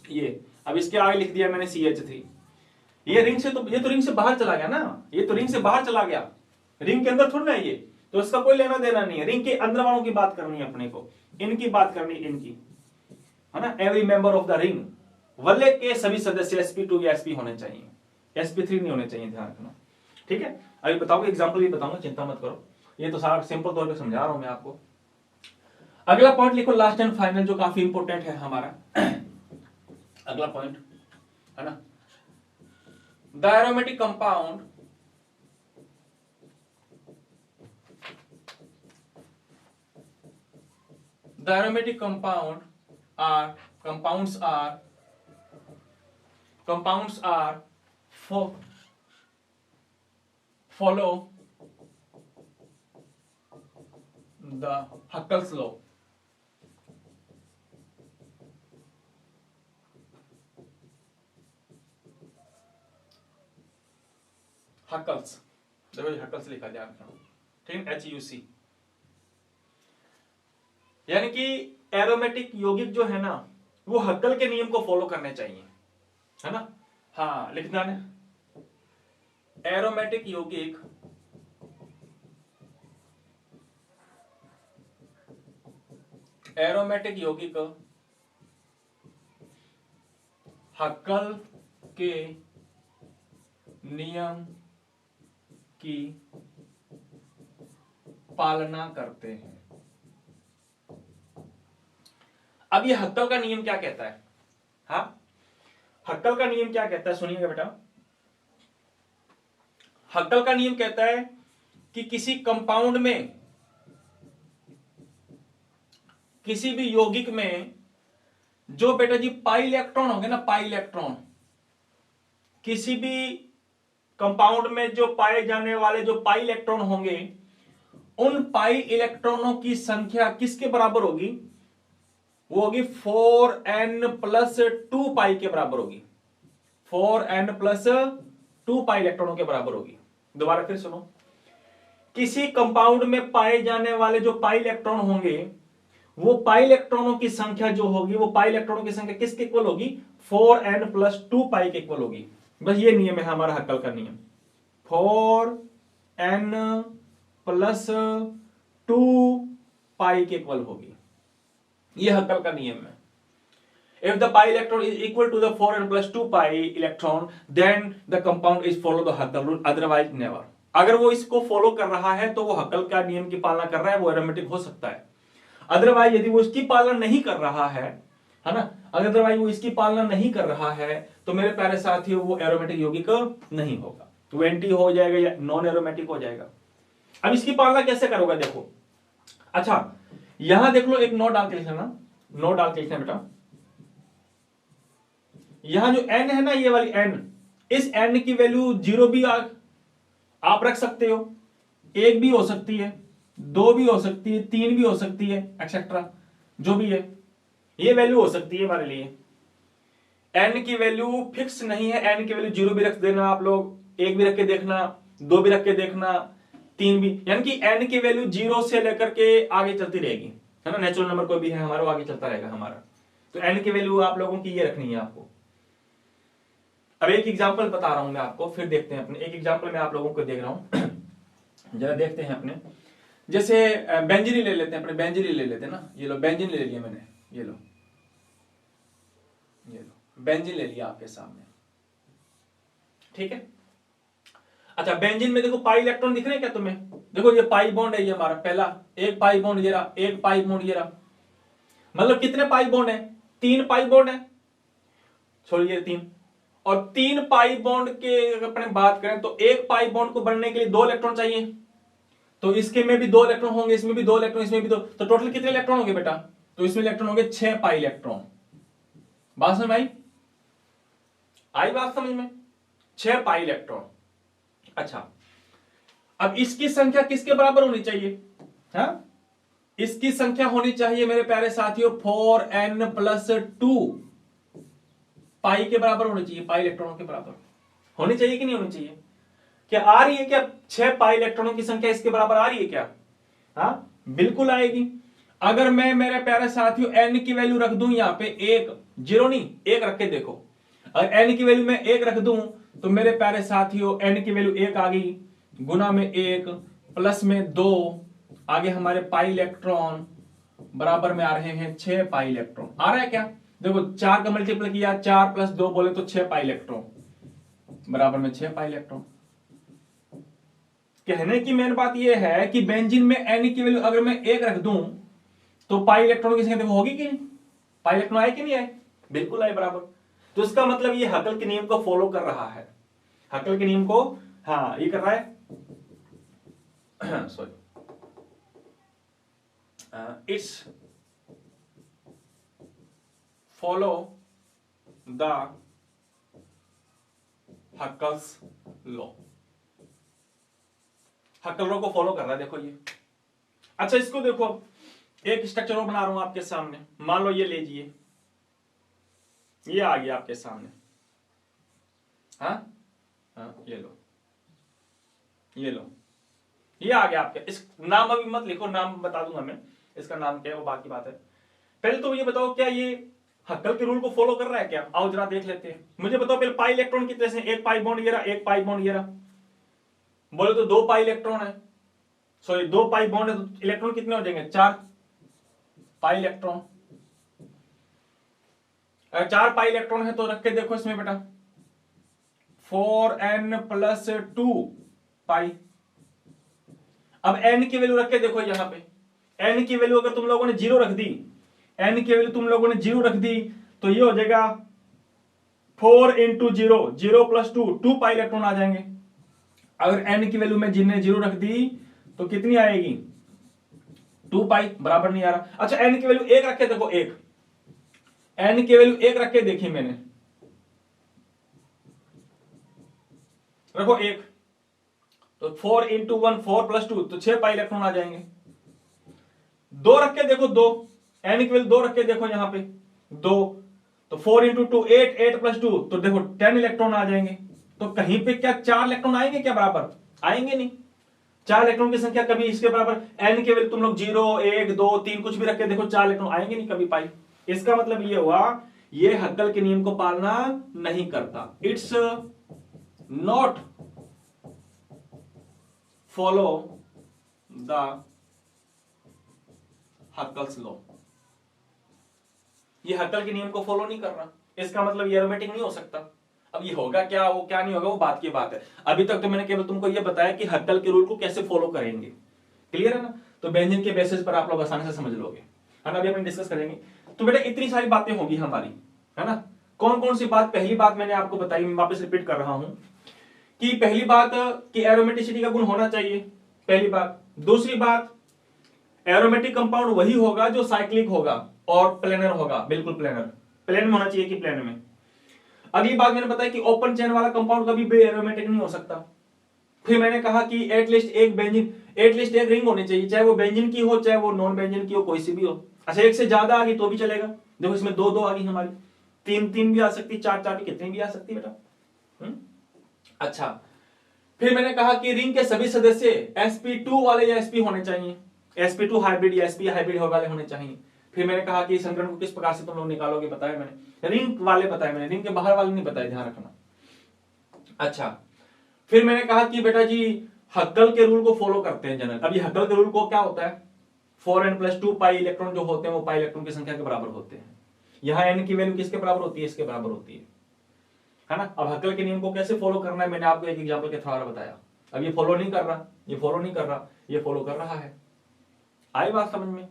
ये अब इसके आगे लिख दिया मैंने CH3, ये रिंग से तो, ये तो रिंग से बाहर चला गया ना, ये तो रिंग से बाहर चला गया, रिंग के अंदर थोड़ा ना ये, तो इसका कोई लेना देना नहीं है। रिंग के अंदर वालों की बात करनी है अपने को, इनकी बात करनी है, इनकी, है ना, every member of the ring, वलय के सभी सदस्य sp2 या sp होने चाहिए, sp3 नहीं होने चाहिए, ध्यान रखना। ठीक है, अभी बताओगे एग्जाम्पल भी बताऊंगा, चिंता मत करो, ये तो सारा सिंपल तौर पे समझा रहा हूं मैं आपको। अगला पॉइंट लिखो, लास्ट एंड फाइनल, जो काफी इंपॉर्टेंट है हमारा अगला पॉइंट, है ना, the aromatic compound the aromatic compounds are follow the Huckel's law. Huckel's, देखो ये Huckel's लिखा ध्यान रखना, ठीक है, HUC, यानी कि एरोमेटिक यौगिक जो है ना, वो हक्कल के नियम को फॉलो करने चाहिए, है ना। हाँ लिखना है, एरोमेटिक यौगिक हक्कल के नियम की पालना करते हैं। अब ये हक्कल का नियम क्या कहता है, हाँ हक्कल का नियम क्या कहता है, सुनिएगा बेटा। हक्कल का नियम कहता है कि किसी कंपाउंड में, किसी भी यौगिक में जो बेटा जी पाई इलेक्ट्रॉन होंगे ना, पाई इलेक्ट्रॉन, किसी भी कंपाउंड में जो पाए जाने वाले जो पाई इलेक्ट्रॉन होंगे, उन पाई इलेक्ट्रॉनों की संख्या किसके बराबर होगी, वो होगी 4n+2 पाई के बराबर होगी, 4n+2 पाई इलेक्ट्रॉनों के बराबर होगी। दोबारा फिर सुनो, किसी कंपाउंड में पाए जाने वाले जो पाई इलेक्ट्रॉन होंगे, वो पाई इलेक्ट्रॉनों की संख्या जो होगी, वो पाई इलेक्ट्रॉनों की संख्या किसके इक्वल होगी, 4n+2 पाई के इक्वल होगी। बस ये नियम है हमारा हक्कल का नियम, 4n+2 पाई के इक्वल होगी। ये हक्कल का नियम है। If the pi electron is equal to the 4n plus 2 pi electron, then the compound is follow the Huckel rule, otherwise never. अगर वो इसको फॉलो कर रहा है तो वो हक्कल का नियम की पालना कर रहा है, वो एरोमेटिक हो सकता है। अदरवाइज यदि वो इसकी पालना नहीं कर रहा है ना, अदरवाइज वो इसकी पालना नहीं कर रहा है तो मेरे प्यारे साथियों वो एरोमेटिक यौगिक नहीं होगा, वो एंटी हो जाएगा या नॉन एरोमेटिक हो जाएगा। अब इसकी पालना कैसे करोगे देखो। अच्छा यहां देख लो, एक नोट डाल के लिखना, नोट डाल के लिखना बेटा। यहां जो n है ना, ये वाली n, इस n की वैल्यू 0 भी आप रख सकते हो, 1 भी हो सकती है, 2 भी हो सकती है, 3 भी हो सकती है, एक्सेट्रा जो भी है ये वैल्यू हो सकती है हमारे लिए। n की वैल्यू फिक्स नहीं है, n की वैल्यू 0 भी रख देना आप लोग, 1 भी रख के देखना, 2 भी रख के देखना, 3 भी, यानी कि n की वैल्यू 0 से लेकर के आगे चलती रहेगी, है ना। नेचुरल नंबर कोई भी है हमारा, वो आगे चलता रहेगा हमारा। तो n की वैल्यू आप लोगों की ये रखनी है आपको। अब एक एग्जांपल बता रहा हूं मैं आपको, फिर देखते हैं अपने। एक एग्जांपल मैं आप लोगों को देख रहा हूं, जरा देखते हैं अपने। जैसे बेंजीन ले लेते हैं, अपने बेंजीन ले लेते हैं ना। ये लो बेंजीन ले लिया मैंने, ये लो बेंजीन ले लिया आपके सामने, ठीक है। अच्छा बेंजीन में देखो पाई इलेक्ट्रॉन दिख रहे हैं क्या तुम्हें? देखो ये पाई बॉन्ड है, ये हमारा पहला एक पाई बॉन्ड, ये रहा एक पाई बॉन्ड, ये रहा। मतलब कितने पाई बॉन्ड है? 3 पाई बॉन्ड है, छोड़िए 3। और 3 पाई बॉन्ड के अगर अपने बात करें तो एक पाई बॉन्ड को बनने के लिए 2 इलेक्ट्रॉन चाहिए, तो इसके में भी 2 इलेक्ट्रॉन होंगे, इसमें भी 2 इलेक्ट्रॉन, इसमें भी 2, तो टोटल कितने इलेक्ट्रॉन होंगे बेटा? तो इसमें इलेक्ट्रॉन होंगे 6 पाई इलेक्ट्रॉन। बात समझ में आई? आई बात समझ में? 6 पाई इलेक्ट्रॉन। अच्छा अब इसकी संख्या किसके बराबर होनी चाहिए? हाँ, इसकी संख्या होनी चाहिए मेरे प्यारे साथियों 4n+2 पाई के बराबर होनी चाहिए, पाई इलेक्ट्रॉनों के बराबर होनी चाहिए कि नहीं होनी चाहिए? क्या आ रही है क्या 6 पाई इलेक्ट्रॉनों की संख्या इसके बराबर आ रही है क्या? हाँ बिल्कुल आएगी। अगर मैं मेरे प्यारे साथियों n की वैल्यू रख दूं यहां पे 1, 0 नहीं 1 रख के देखो, अगर n की वैल्यू मैं 1 रख दूं तो मेरे प्यारे साथियों n की वैल्यू 1 आ गई, गुना में 1 प्लस में 2, आगे हमारे पाई इलेक्ट्रॉन बराबर में आ रहे हैं 6 पाई इलेक्ट्रॉन। आ रहा है क्या? देखो 4 का मल्टीप्लाई किया, 4 + 2 बोले तो 6 पाई इलेक्ट्रॉन बराबर में 6 पाई इलेक्ट्रॉन। कहने की मेन बात यह है कि बेंजीन में n की वैल्यू अगर मैं 1 रख दूं तो पाई इलेक्ट्रॉन की संख्या देखो होगी कि नहीं? पाई इलेक्ट्रॉन आए कि नहीं आए? बिल्कुल आए बराबर। तो इसका मतलब ये हकल के नियम को फॉलो कर रहा है, हकल के नियम को, हाँ ये कर रहा है। Sorry, it's follow the Hückel's law, हक्कल law को फॉलो कर रहा है, देखो ये। अच्छा इसको देखो, अब एक स्ट्रक्चर और बना रहा हूं आपके सामने। मान लो ये लीजिए, ये आ गया आपके सामने, हाँ ये लो, ये लो, ये आ गया आपके। इस नाम अभी मत लिखो, नाम बता दूंगा मैं इसका नाम क्या है, वो बाकी बात है। पहले तो ये बताओ क्या ये हक्कल के रूल को फॉलो कर रहा है क्या? आओ जरा देख लेते हैं। मुझे बताओ पहले पाई इलेक्ट्रॉन कितने से? 1 पाई बॉन्ड ये रहा, 1 पाई बॉन्ड ये रहा। बोले तो 2 पाई इलेक्ट्रॉन है, सॉरी 2 पाई बॉन्ड है, तो इलेक्ट्रॉन कितने हो जाएंगे? 4 पाई इलेक्ट्रॉन। अगर 4 पाई इलेक्ट्रॉन है तो रख के देखो इसमें बेटा 4n+2 पाई। अब n की वैल्यू रख के देखो यहां पे, n की वैल्यू अगर तुम लोगों ने 0 रख दी, n की वैल्यू तुम लोगों ने 0 रख दी तो ये हो जाएगा 4 × 0, 0 + 2, 2 पाई इलेक्ट्रॉन आ जाएंगे। अगर n की वैल्यू में जिनने 0 रख दी तो कितनी आएगी? 2 पाई, बराबर नहीं आ रहा। अच्छा n की वैल्यू 1 रखे देखो, 1, n की वैल्यू 1 रख के देखी मैंने, रखो 1, तो 4 × 1, 4 + 2 तो 6 पाई इलेक्ट्रॉन आ जाएंगे। 2 रख के देखो, 2, n की वैल्यू 2 रख के देखो यहां पे 2, तो 4 × 2 8, 8 + 2 तो देखो 10 इलेक्ट्रॉन आ जाएंगे। तो कहीं पे क्या 4 इलेक्ट्रॉन आएंगे क्या बराबर? आएंगे नहीं। 4 इलेक्ट्रॉन की संख्या कभी इसके बराबर, n की वैल्यू तुम लोग 0, 1, 2, 3 कुछ भी रख के देखो 4 इलेक्ट्रॉन आएंगे नहीं कभी पाई। इसका मतलब ये हुआ ये हक्कल के नियम को पालना नहीं करता। It's not follow the Hückel's law. ये हक्कल के नियम को फॉलो नहीं कर रहा, इसका मतलब ये एरोमेटिक नहीं हो सकता। अब ये होगा क्या, वो क्या नहीं होगा, वो बात की बात है। अभी तक तो मैंने केवल तुमको ये बताया कि हक्कल के रूल को कैसे फॉलो करेंगे। क्लियर है ना? तो बेंजीन के बेसिस पर आप लोग आसानी से समझ लोगे, है ना? अभी अपन डिस्कस करेंगे। तो बेटा इतनी सारी बातें होंगी हमारी, है ना? कौन कौन सी बात? पहली बात मैंने आपको बताई, मैं वापस रिपीट कर रहा हूं कि पहली बात कि एरोमेटिसिटी का गुण होना चाहिए, पहली बात। दूसरी बात, एरोमेटिक कंपाउंड वही होगा जो साइक्लिक होगा और प्लेनर होगा, बिल्कुल प्लेनर, प्लेन में होना चाहिए कि प्लेन में। अगली बात मैंने बताया कि ओपन चेन वाला कंपाउंड कभी भी एरोमेटिक नहीं हो सकता। फिर मैंने कहा कि एटलीस्ट एक बेंजीन, एटलीस्ट एक रिंग होनी चाहिए, चाहे वो बेंजीन की हो चाहे वो नॉन बेंजीन की हो, कोई सी भी हो। अच्छा, एक से ज्यादा आ गई तो भी चलेगा। देखो इसमें दो दो आ गई हमारी, तीन तीन भी आ सकती, चार चार भी, कितनी भी आ सकती बेटा। अच्छा, फिर मैंने कहा कि रिंग के सभी सदस्य sp2 वाले या sp होने चाहिए, sp2 हाइब्रिड या sp हाइब्रिड वाले होने चाहिए। फिर मैंने कहा कि संकरण को किस प्रकार से तुम लोग निकालोगे, बताया मैंने, रिंग वाले बताए मैंने, रिंग के बाहर वाले नहीं बताए, ध्यान रखना। अच्छा, फिर मैंने कहा कि बेटा जी हक्कल के रूल को फॉलो करते हैं जनरल। अब ये हक्कल के रूल को क्या होता है, 4n+2 पाई इलेक्ट्रॉन जो होते हैं वो पाई इलेक्ट्रॉन की संख्या के बराबर होते हैं। यहां n की वैल्यू किसके बराबर होती है, इसके बराबर होती है ना? अब हक्कल के नियम को कैसे फॉलो करना है मैंने आपको एक एग्जांपल के द्वारा बताया। अब ये फॉलो नहीं कर रहा, ये फॉलो नहीं कर रहा, ये फॉलो कर रहा है। आई बात समझ में?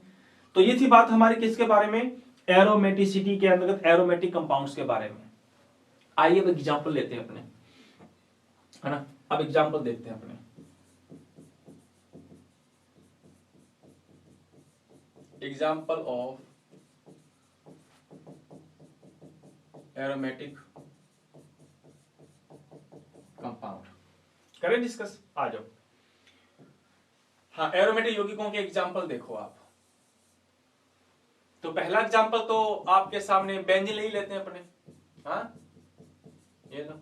तो ये थी बात हमारी किसके बारे में, एरोमेटिसिटी के अंतर्गत एरोमेटिक कंपाउंड्स के बारे में। आइए अब एग्जांपल लेते हैं अपने, है ना? अब एग्जांपल देखते हैं अपने। एग्जांपल ऑफ एरोमेटिक कंपाउंड करें डिस्कस, आ जाओ। हाँ, एरोमेटिक यौगिकों के एग्जांपल देखो आप। तो पहला एग्जांपल तो आपके सामने बेंजीन ले ही लेते हैं अपने, हाँ ये लो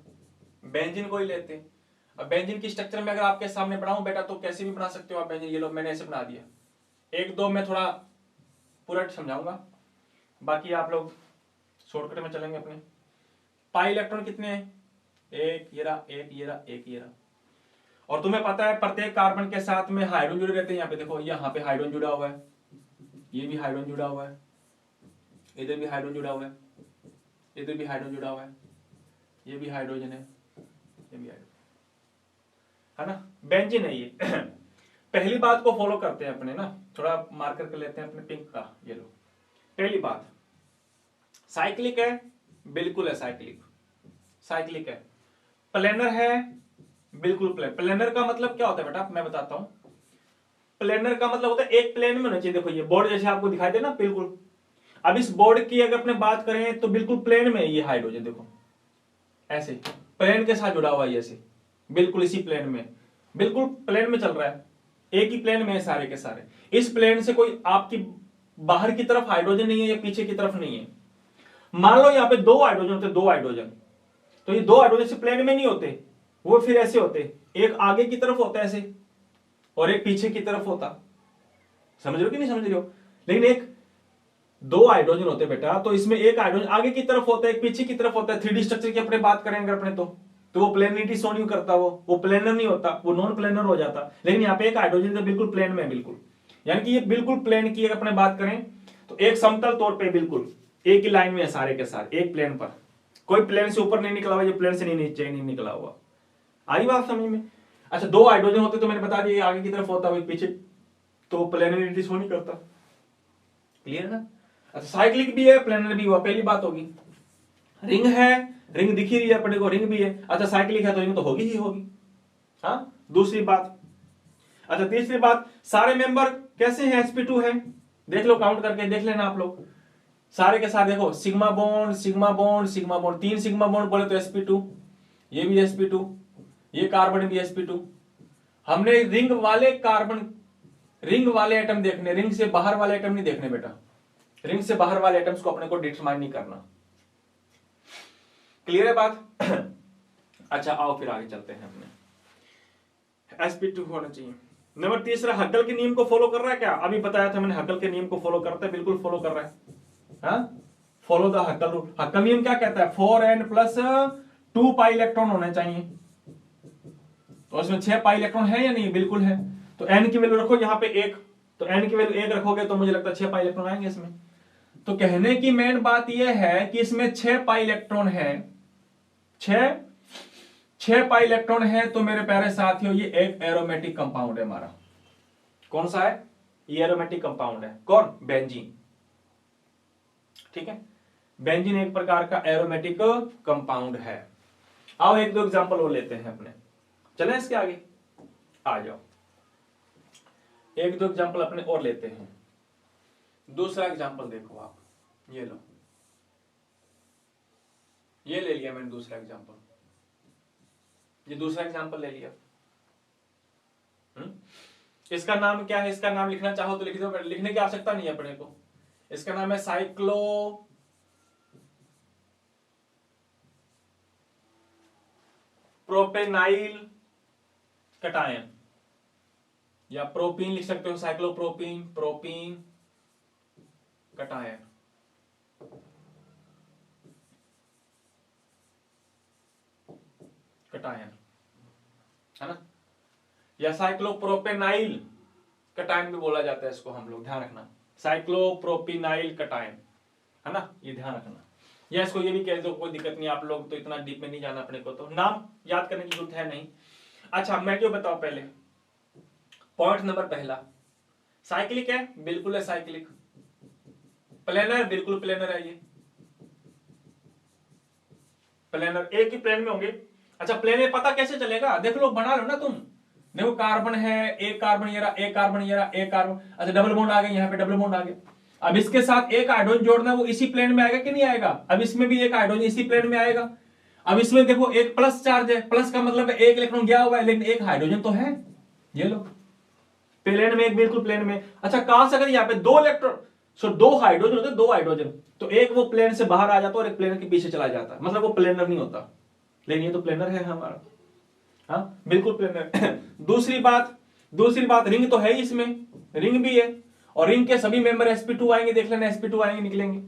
बेंजीन को ही लेते हैं। अब बेंजीन की स्ट्रक्चर में अगर आपके सामने बनाऊं बेटा तो कैसे भी बना सकते हो आप बेंजीन। ये लो मैंने ऐसे बना दिया, एक दो में थोड़ा पूरा समझाऊंगा, बाकी आप लोग शॉर्टकट में चलेंगे अपने। पाई इलेक्ट्रॉन कितने हैं, एक ये रहा, एक ये रहा, एक ये रहा। और तुम्हें पता है प्रत्येक कार्बन के साथ में हाइड्रोजन जुड़े रहते हैं। यहाँ पे देखो, यहाँ पे हाइड्रोजन जुड़ा हुआ है, ये भी हाइड्रोजन जुड़ा हुआ है, इधर भी हाइड्रोजन जुड़ा हुआ है, इधर भी हाइड्रोजन जुड़ा हुआ है, ये भी हाइड्रोजन है, ये भी हाइड्रोजन है ना, बेंजीन है ये। पहली बात को फॉलो करते हैं अपने ना, थोड़ा मार्कर कर लेते हैं अपने पिंक का, ये लो। पहली बात साइक्लिक है, बिल्कुल है साइक्लिक, साइक्लिक है। प्लेनर है, बिल्कुल प्लेन। प्लेनर का मतलब क्या होता है बेटा, मैं बताता हूं। प्लेनर का मतलब होता है एक प्लेन में होना चाहिए। देखो ये बोर्ड जैसे आपको दिखाई दे ना, बिल्कुल। अब इस बोर्ड की अगर अपने बात करें तो बिल्कुल प्लेन में ये हाइड्रोजन देखो ऐसे प्लेन के साथ जुड़ा हुआ है, ऐसे बिल्कुल इसी प्लेन में, बिल्कुल प्लेन में चल रहा है, एक ही प्लेन में है सारे के सारे। इस प्लेन से कोई आपकी बाहर की तरफ हाइड्रोजन नहीं है या पीछे की तरफ नहीं है। मान लो यहाँ पे दो हाइड्रोजन होते, दो हाइड्रोजन, तो ये दो हाइड्रोजन से प्लेन में नहीं होते, वो फिर ऐसे होते, एक आगे की तरफ होता है ऐसे और एक पीछे की तरफ होता। समझ रहे हो कि नहीं समझ रहे हो? लेकिन एक दो हाइड्रोजन होते बेटा, तो इसमें एक हाइड्रोजन आगे की तरफ होता है, एक पीछे की तरफ होता है। 3D स्ट्रक्चर की अपने बात करेंगे अपने तो वो प्लेनरिटी शो नहीं करता, वो प्लेनर नहीं होता, वो नॉन प्लेनर हो जाता। लेकिन यहाँ पे एक हाइड्रोजन तो बिल्कुल प्लेन में है, बिल्कुल, यानी कि ये बिल्कुल प्लेन की अगर अपने बात करें तो एक समतल तौर पे बिल्कुल एक ही लाइन में है सारे के सारे, एक प्लेन पर, कोई प्लेन से ऊपर नहीं निकला हुआ, ये प्लेन से नहीं नीचे नहीं निकला हुआ। आई बात समझ में? अच्छा, दो हाइड्रोजन होते तो मैंने बता दिया आगे की तरफ होता है पीछे, तो प्लेनरिटी शो नहीं करता। क्लियर ना? अच्छा, साइक्लिक भी है, प्लेनर भी हुआ, पहली बात होगी। रिंग है, रिंग दिख ही रही है अपने को, रिंग भी है। अच्छा, साइक्लिक है तो रिंग तो होगी ही होगी। हाँ, दूसरी बात। अच्छा, तीसरी बात, सारे मेंबर कैसे हैं, sp2 है, देख लो काउंट करके देख लेना आप लोग सारे के साथ। देखो sigma bond sigma bond sigma bond, 3 sigma bond बोले तो sp2, ये भी sp2, ये कार्बन भी sp2। हमने रिंग वाले कार्बन, रिंग वाले एटम देखने, रिंग से बाहर वाले एटम नहीं देखने बेटा। रिंग से बाहर वाले एटम्स को अपने को डिटरमाइन नहीं करना। क्लियर है बात? अच्छा, आओ फिर आगे चलते हैं अपने। sp2 होना चाहिए। नंबर तीसरा, हक्कल के नियम को फॉलो कर रहा है क्या? अभी बताया था मैंने, हक्कल के नियम को फॉलो करता है, बिल्कुल फॉलो कर रहा है। हाँ, फॉलो द हक्कल रूल। हक्कल नियम क्या कहता है, 4n+2 पाई इलेक्ट्रॉन होने चाहिए। तो इसमें 6 पाई इलेक्ट्रॉन है या नहीं? बिल्कुल है। तो n की वैल्यू रखो यहाँ पे 1, तो n की वैल्यू 1 रखोगे तो मुझे लगता है 6 पाई इलेक्ट्रॉन आएंगे इसमें। तो कहने की मेन बात यह है कि इसमें 6 पाई इलेक्ट्रॉन है, 6 पाई इलेक्ट्रॉन है। तो मेरे प्यारे साथियों ये एक एरोमेटिक कंपाउंड है हमारा। कौन सा है? ये एरोमेटिक कंपाउंड है। कौन? बेंजीन। ठीक है, बेंजीन एक प्रकार का एरोमेटिक कंपाउंड है। आओ एक दो एग्जांपल और लेते हैं अपने, चलें इसके आगे, आ जाओ एक दो एग्जांपल अपने और लेते हैं। दूसरा एग्जांपल देखो आप, ये लो, ये ले लिया मैंने दूसरा एग्जांपल, ये दूसरा एग्जांपल ले लिया। इसका नाम क्या है? इसका नाम लिखना चाहो तो लिख दो, लिखने की आवश्यकता नहीं है अपने को। इसका नाम है साइक्लो प्रोपेनाइल कटायन, या प्रोपीन लिख सकते हो, साइक्लोप्रोपीन, प्रोपीन कटायन। कटायन है ना, या साइक्लोप्रोपेनाइल कटायन भी बोला जाता है इसको, हम लोग ध्यान रखना, साइक्लोप्रोपिनाइल कटायन है ना, ये ध्यान रखना। या इसको ये भी कह दो, कोई दिक्कत नहीं, आप लोग तो इतना डीप में नहीं जाना अपने को, तो नाम याद करने की जरूरत है नहीं। अच्छा मैं क्यों बताऊं, पहले पॉइंट नंबर पहला, साइक्लिक है, बिल्कुल है साइक्लिक। प्लेनर, बिल्कुल प्लेनर है, ये प्लेनर एक ही प्लेन में होंगे। अच्छा प्लेन में पता कैसे चलेगा? देख लो, बना लो ना तुम, देखो कार्बन है, एक कार्बन ये रहा, एक कार्बन ये रहा, एक कार्बन, अच्छा डबल बॉन्ड आ गए, यहाँ पे डबल बॉन्ड आ गए। अब इसके साथ एक हाइड्रोजन जोड़ना, वो इसी प्लेन में आएगा कि नहीं आएगा? अब इसमें भी एक हाइड्रोजन इसी प्लेन में आएगा। अब इसमें देखो एक प्लस चार्ज है, प्लस का मतलब है एक इलेक्ट्रॉन गया हुआ है, लेकिन एक हाइड्रोजन तो है, ये लो प्लेन में, एक बिल्कुल प्लेन में। अच्छा काश अगर यहाँ पे दो इलेक्ट्रॉन, दो हाइड्रोजन होते, दो हाइड्रोजन, तो एक वो प्लेन से बाहर आ जाता और एक प्लेन के पीछे चला जाता, मतलब वो प्लेनर नहीं होता, लेकिन ये तो प्लेनर है हमारा, हाँ बिल्कुल प्लेनर। दूसरी बात रिंग तो है ही इसमें, रिंग भी है, और रिंग के सभी मेंबर sp2 आएंगे, देख लेना sp2 आएंगे, निकलेंगे।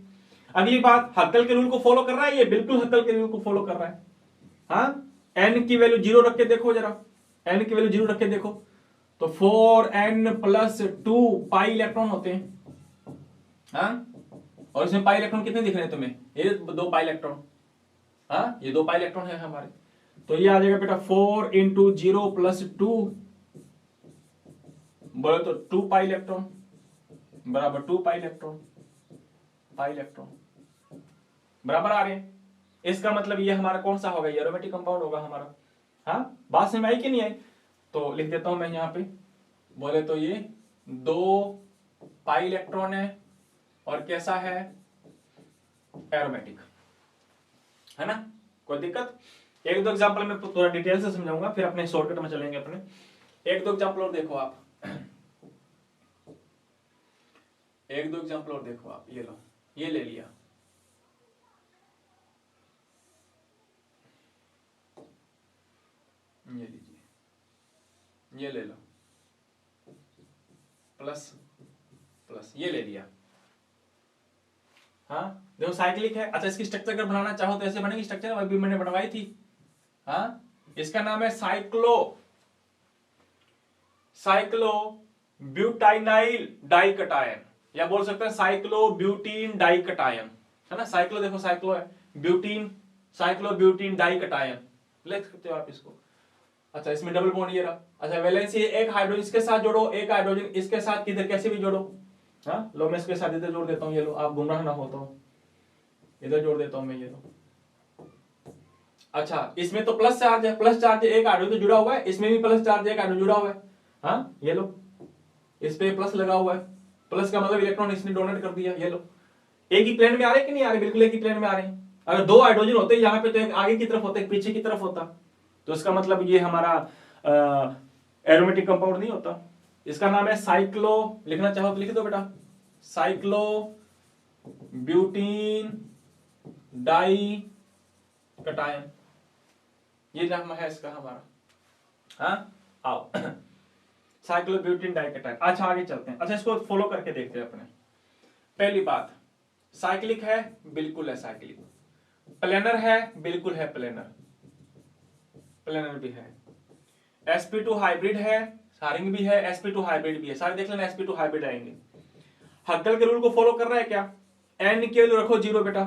अगली बात, हक्कल के रूल को फॉलो कर रहा है, ये बिल्कुल हक्कल के रूल को फॉलो कर रहा है। हाँ n की वैल्यू 0 रख के देखो जरा, n की वैल्यू 0 रख के देखो, तो 4n+2 पाई इलेक्ट्रॉन होते हैं। हाँ, और इसमें पाई इलेक्ट्रॉन कितने दिख रहे हैं तुम्हें? ये 2 पाई इलेक्ट्रॉन, हाँ ये 2 पाई इलेक्ट्रॉन है हमारे। तो ये आ जाएगा बेटा 4 × 0+2, बोले तो 2 पाई इलेक्ट्रॉन बराबर 2 पाई इलेक्ट्रॉन, पाई इलेक्ट्रॉन बराबर आ रहे हैं। इसका मतलब ये हमारा कौन सा होगा? एरोमेटिक कंपाउंड होगा हमारा। हाँ बात समझ में आई कि नहीं आई? तो लिख देता हूं मैं यहां पे, बोले तो ये 2 पाई इलेक्ट्रॉन है, और कैसा है? एरोमेटिक है ना, कोई दिक्कत? एक दो एग्जांपल में थोड़ा डिटेल से समझाऊंगा, फिर अपने शॉर्टकट में चलेंगे अपने। एक दो एग्जांपल और देखो आप, एक दो एग्जांपल और देखो आप, ये लो, ये ले लिया, ये लीजिए, ये ले लो, प्लस प्लस, ये ले लिया। हाँ देखो साइक्लिक है। अच्छा इसकी स्ट्रक्चर अगर बनाना चाहो तो ऐसे बनेगी स्ट्रक्चर, अभी मैंने बनवाई थी। हाँ इसका नाम है साइक्लो ब्यूटाइनाइल डाइकटायन, या बोल सकते हैं साइक्लो ब्यूटीन डाइकटायन, है ना। साइक्लो देखो, साइक्लो है, ब्यूटीन, साइक्लो ब्यूटीन डाइकटायन लिख सकते हो आप इसको। अच्छा इसमें डबल बॉन्ड ये रहा। अच्छा वैलेंसी, एक हाइड्रोजन इसके साथ जोड़ो, एक हाइड्रोजन इसके साथ, किधर कैसे भी जोड़ो। हाँ लो मैं इसके साथ इधर जोड़ देता हूँ, ये लो, आप गुमराह ना हो तो इधर जोड़ देता हूं मैं, ये लो। अच्छा इसमें तो प्लस चार्ज है, प्लस चार्ज एक हाइड्रोजन तो जुड़ा हुआ है, इसमें भी प्लस चार्ज एक हाइड्रोजन जुड़ा हुआ है। हाँ ये लो, इस पे प्लस लगा हुआ है, प्लस का मतलब इलेक्ट्रॉन इसने डोनेट कर दिया, ये लो। एक ही प्लेन में आ रहे कि नहीं आ रहे? बिल्कुल एक ही प्लेन में आ रहे हैं। अगर 2 हाइड्रोजन होते यहाँ पे, तो एक आगे की तरफ होता, एक पीछे की तरफ होता, तो इसका मतलब ये हमारा एरोमेटिक कंपाउंड नहीं होता। इसका नाम है साइक्लो, लिखना चाहो तो लिख दो बेटा, साइक्लो ब्यूटीन डाई कटायन, ये नाम है इसका हमारा। हाँ आओ साइक्लोब्यूटीन डाइकटायन। अच्छा आगे चलते हैं। अच्छा इसको फॉलो करके देखते हैं अपने। पहली बात, साइक्लिक है, बिल्कुल है साइक्लिक। प्लेनर है, बिल्कुल है प्लेनर, प्लेनर भी है। sp2 हाइब्रिड है, रिंग भी है, sp2 हाइब्रिड भी है, सारे देख लेना sp2 हाइब्रिड आएंगे। हक्कल के रूल को फॉलो कर रहा है क्या? n की वैल्यू रखो 0 बेटा,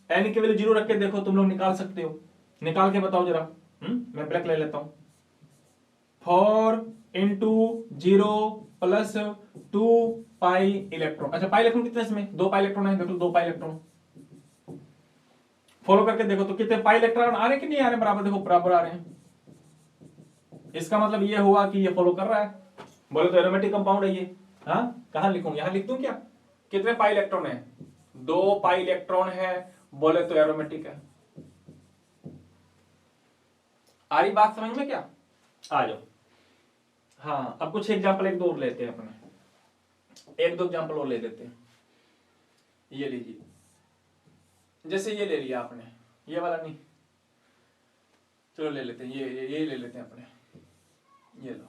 n की वैल्यू 0 रख के देखो, तुम लोग निकाल सकते हो, निकाल के बताओ जरा। मैं ब्लैक ले लेता हूं। 4 इंटू 0 प्लस 2 पाई इलेक्ट्रॉन। अच्छा पाई इलेक्ट्रॉन कितने इसमें? 2 पाई इलेक्ट्रॉन है, देखो 2 पाई इलेक्ट्रॉन। फॉलो करके देखो तो कितने पाई इलेक्ट्रॉन आ रहे हैं कि नहीं आ रहे हैं? बराबर, देखो बराबर आ रहे हैं। इसका मतलब ये हुआ कि ये फॉलो कर रहा है। बोले तो एरोमेटिक कंपाउंड है ये। हाँ, कहां लिखूं? यहां लिख दूं क्या? कितने पाई इलेक्ट्रॉन है? 2 पाई इलेक्ट्रॉन है, बोले तो एरोमेटिक है। आ रही बात समझ में क्या? आ जाओ। हाँ, अब कुछ एग्जाम्पल एक दो और लेते हैं अपने, एक दो एग्जाम्पल और ले लेते हैं। ये लीजिए, जैसे ये ले लिया आपने, ये वाला नहीं, चलो ले लेते हैं ये ले लेते हैं अपने। ये लो,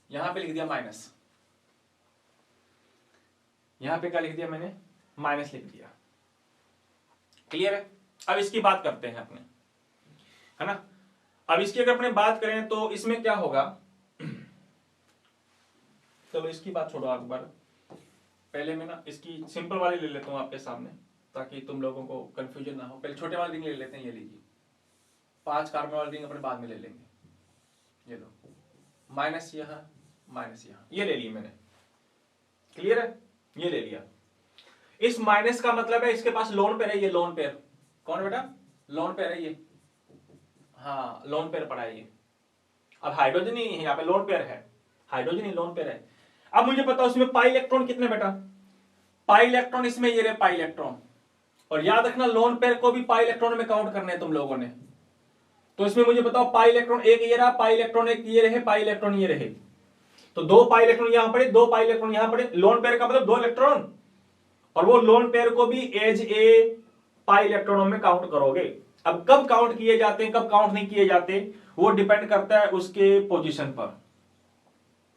यहां पे लिख दिया माइनस, यहां पे क्या लिख दिया मैंने? माइनस लिख दिया। क्लियर है? अब इसकी बात करते हैं अपने, है ना। अब इसकी अगर अपने बात करें तो इसमें क्या होगा, चलो इसकी बात छोड़ो एक बार, पहले मैं ना इसकी सिंपल वाली ले लेता हूं आपके सामने, ताकि तुम लोगों को कंफ्यूजन ना हो। पहले छोटे वाले रिंग ले लेते हैं, ये लीजिए। 5 कार्बन वाले रिंग अपने बाद में ले लेंगे। ये लो, माइनस यहां, माइनस यहां, ये ले लिया मैंने। क्लियर है? ये ले लिया। इस माइनस का मतलब है इसके पास लोन पेयर है, ये लोन पेयर। कौन बेटा? लोन पेयर है ये। हाँ, लोन पेयर पड़ा है ये। अब हाइड्रोजन ही है यहाँ पे, लोन पेयर है, हाइड्रोजन ही लोन पेयर है। अब मुझे बताओ इसमें पाई इलेक्ट्रॉन कितने बेटा? पाई इलेक्ट्रॉन इसमें ये रहे पाई इलेक्ट्रॉन, और याद रखना लोन पेयर को भी पाई इलेक्ट्रॉन में काउंट करने हैं तुम लोगों ने। तो इसमें मुझे बताओ पाई इलेक्ट्रॉन एक ये रहा, पाई इलेक्ट्रॉन एक ये रहे, पाई इलेक्ट्रॉन ये रहे, तो 2 पाई इलेक्ट्रॉन यहां पड़े, 2 पाई इलेक्ट्रॉन यहां पड़े। लोन पेयर का मतलब 2 इलेक्ट्रॉन, और वो लोन पेयर को भी एज ए पाई इलेक्ट्रॉनों में काउंट करोगे। अब कब काउंट किए जाते हैं, कब काउंट नहीं किए जाते, वो डिपेंड करता है उसके पोजीशन पर,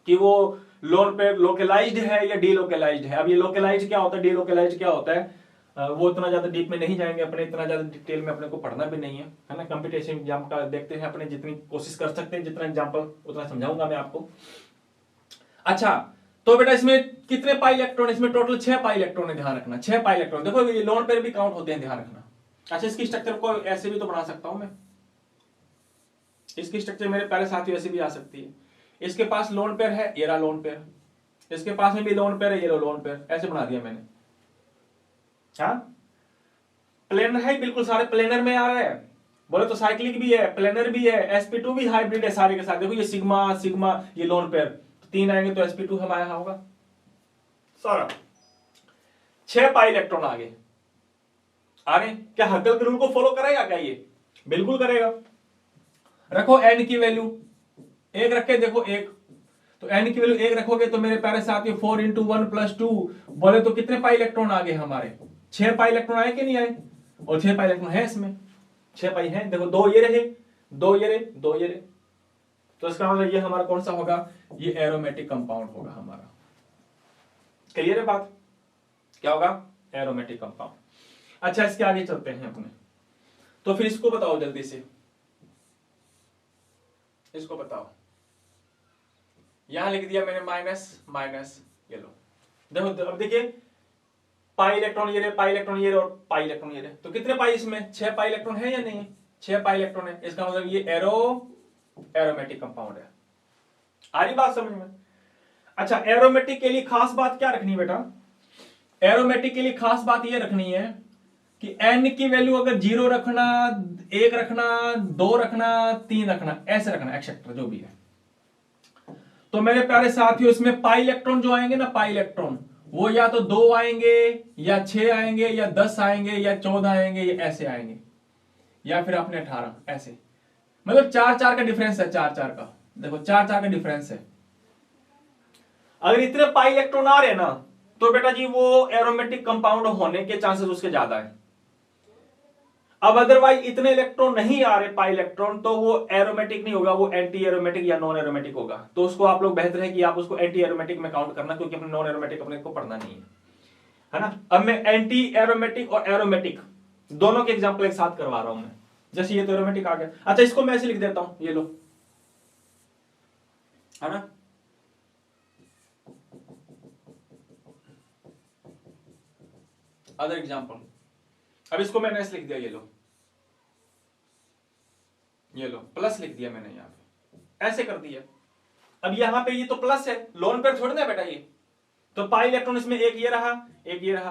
कि वो लोन पेयर लोकलाइज्ड है या डीलोकलाइज्ड है। अब ये लोकलाइज्ड क्या होता है, डीलोकलाइज्ड क्या होता है, वो इतना ज्यादा डीप में नहीं जाएंगे अपने, इतना ज्यादा डिटेल में अपने को पढ़ना भी नहीं है ना। कंपटीशन एग्जाम का देखते हैं अपने, जितनी कोशिश कर सकते हैं, जितना एग्जाम्पल उतना समझाऊंगा मैं आपको। अच्छा, तो बेटा इसमें कितने पाई इलेक्ट्रॉन? इसमें टोटल 6 पाई इलेक्ट्रॉन है, ध्यान रखना 6 पाई इलेक्ट्रॉन। देखो ये लोन पेयर भी काउंट होते हैं, ध्यान रखना। अच्छा, इसकी स्ट्रक्चर को ऐसे भी तो बना सकता हूं मैं, इसकी स्ट्रक्चर मेरे प्यारे साथी ऐसे भी आ सकती है। इसके पास लोन पेयर है, ये रहा लोन पेयर, इसके पास में भी लोन पेयर है, ये लोन पेयर, ऐसे बना दिया मैंने। हाँ, प्लेनर है, बिल्कुल सारे प्लेनर में आ रहा है। बोले तो साइक्लिक भी है, प्लेनर भी है, sp2 भी हाइब्रिड है सारे के साथ। देखो ये सिग्मा सिग्मा, ये लोन पेयर, 3 आएंगे तो sp2 हमारा होगा सारा। 6 पाई इलेक्ट्रॉन आगे आ रहे। क्या हक्कल के रूल को फॉलो करेगा क्या ये? बिल्कुल करेगा। रखो n की वैल्यू 1 रखे, देखो 1, तो n की वैल्यू 1 रखोगे तो मेरे प्यारे साथियों 4 इंटू 1 प्लस 2, बोले तो कितने पाई इलेक्ट्रॉन आ गए हमारे? 6 पाई इलेक्ट्रॉन आए कि नहीं आए? और 6 पाई इलेक्ट्रॉन है इसमें, 6 पाई है। देखो 2 ये रहे, 2 ये रहे, 2 ये रहे, तो इसका मतलब ये हमारा कौन सा होगा? ये एरोमेटिक कंपाउंड होगा हमारा। क्लियर है बात? क्या होगा? Aromatic compound. अच्छा, इसके आगे चलते हैं अपने, तो फिर इसको बताओ जल्दी से, इसको बताओ। यहां लिख दिया मैंने माइनस माइनस, ये लो। देखो अब देखिए, पाई इलेक्ट्रॉन ये रहे, पाई इलेक्ट्रॉन ये रहे, और पाई इलेक्ट्रॉन ये रहे, तो कितने पाई इसमें? 6 पाई इलेक्ट्रॉन है या नहीं है? 6 पाई इलेक्ट्रॉन है, इसका मतलब ये एरोमेटिक कंपाउंड है। आ रही बात समझ में? अच्छा, एरोमेटिक के लिए खास बात क्या रखनी है बेटा? एरोमेटिक के लिए खास बात ये रखनी है कि n की वैल्यू अगर 0 रखना, 1 रखना, 2 रखना, 3 रखना, ऐसे रखना, एक्सेट्रा जो भी है। तो मेरे प्यारे साथियों, इसमें पाई इलेक्ट्रॉन जो आएंगे ना, पाई इलेक्ट्रॉन, वो या तो 2 आएंगे, या 6 आएंगे, या 10 आएंगे, या 14 आएंगे, या ऐसे आएंगे, या फिर अपने 18, ऐसे। मतलब 4-4 का डिफरेंस है, 4-4 का। देखो 4-4 का डिफरेंस है। अगर इतने पाई इलेक्ट्रॉन आ रहे हैं ना, तो बेटा जी वो एरोमेटिक कंपाउंड होने के चांसेस उसके ज्यादा है। अब अदरवाइज इतने इलेक्ट्रॉन नहीं आ रहे पाई इलेक्ट्रॉन, तो वो एरोमेटिक नहीं होगा, वो एंटी एरोमेटिक या नॉन एरोमेटिक होगा। तो उसको आप लोग बेहतर है कि आप उसको एंटी एरोमेटिक में काउंट करना, क्योंकि अपने नॉन एरोमेटिक अपने को पढ़ना नहीं है ना। अब मैं एंटी एरोमेटिक और एरोमेटिक दोनों के एग्जाम्पल एक साथ करवा रहा हूं मैं। जैसे ये तो एरोमेटिक आ गया। अच्छा, इसको मैं ऐसे लिख देता हूं, ये लो, है ना। अदर एग्जांपल, अब इसको मैंने ऐसे लिख दिया, ये लो प्लस लिख दिया मैंने, यहाँ पे ऐसे कर दिया। अब यहाँ पे ये तो प्लस है, लोन पेयर थोड़ी ना बेटा ये, तो पाई इलेक्ट्रॉन इसमें एक ये रहा, एक ये रहा।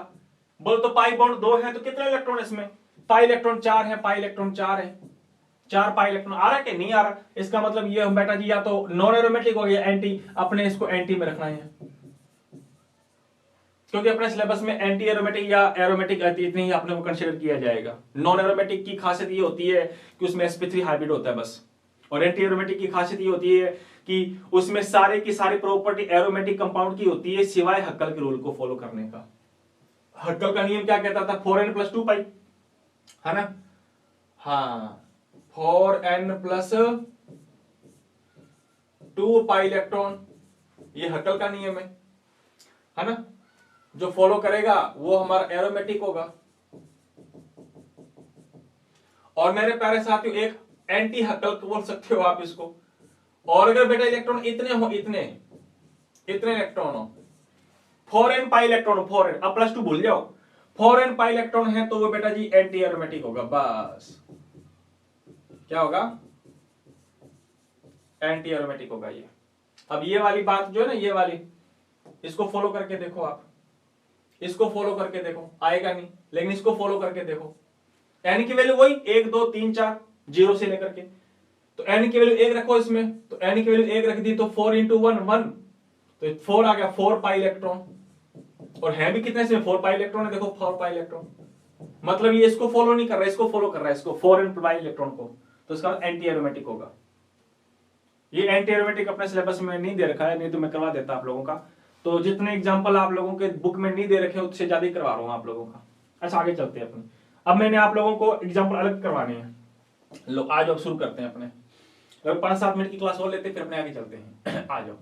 बोल तो पाई बॉन्ड 2 है तो कितने इलेक्ट्रॉन इसमें, पाई इलेक्ट्रॉन 4 है, पाई इलेक्ट्रॉन 4 है, 4 पाई इलेक्ट्रॉन आ रहा है कि नहीं आ रहा। इसका मतलब ये बेटा जी या तो नॉन एरोमेटिक हो गया एंटी, अपने इसको एंटी में रखना है, क्योंकि अपने सिलेबस में एंटी एरोमेटिक या एरोमेटिक इतनी ही अपने को कंसीडर किया जाएगा। नॉन एरोमेटिक की खासियत ये होती है कि उसमें sp3 हाइब्रिड होता है बस, और एंटी एरोमेटिक की खासियत ये होती है कि उसमें सारे की सारी प्रॉपर्टी एरोमेटिक कंपाउंड की होती है, सिवाय हक्कल के रूल को फॉलो करने का। हक्कल का नियम क्या कहता था, 4n + 2 पाई, है ना, हाँ 4n + 2 पाई इलेक्ट्रॉन, ये हक्कल का नियम है ना। जो फॉलो करेगा वो हमारा एरोमेटिक होगा। और मेरे प्यारे साथियों एक एंटी हक्कल बोल सकते हो आप इसको। और अगर बेटा इलेक्ट्रॉन इतने हो, इतने इलेक्ट्रॉन हो, 4n पाई इलेक्ट्रॉन हो, 4n, अब +2 भूल जाओ, 4n पाई इलेक्ट्रॉन है तो वो बेटा जी एंटी एरोमेटिक होगा, बस क्या होगा, एंटी एरोमेटिक होगा ये। अब ये वाली बात जो है ना, ये वाली, इसको फॉलो करके देखो आप, इसको फॉलो करके देखो, आएगा नहीं, लेकिन इसको फॉलो करके देखो। n की वैल्यू वही 1 2 3 4 0 से लेकर के, तो n की वैल्यू 1 रखो इसमें, तो n की वैल्यू 1 रख दी तो 4 × 1 1, तो 4 आ गया, 4 पाई इलेक्ट्रॉन। और है भी कितने इसमें, 4 पाई इलेक्ट्रॉन है, देखो 4 पाई इलेक्ट्रॉन, मतलब ये इसको फॉलो नहीं कर रहा है, इसको फॉलो कर रहा है, इसको 4n पाई इलेक्ट्रॉन को, तो इसका एंटी एरोमेटिक होगा। ये एंटी एरोमेटिक अपने सिलेबस में नहीं दे रखा है, नहीं तो मैं करवा देता आप लोगों का। तो जितने एग्जांपल आप लोगों के बुक में नहीं दे रखे उससे ज्यादा ही करवा रहा हूं आप लोगों का। अच्छा आगे चलते हैं अपने, अब मैंने आप लोगों को एग्जांपल अलग करवाने हैं। लो आज अब शुरू करते हैं अपने, 5-7 मिनट की क्लास और लेते हैं, फिर अपने आगे चलते हैं। आ जाओ,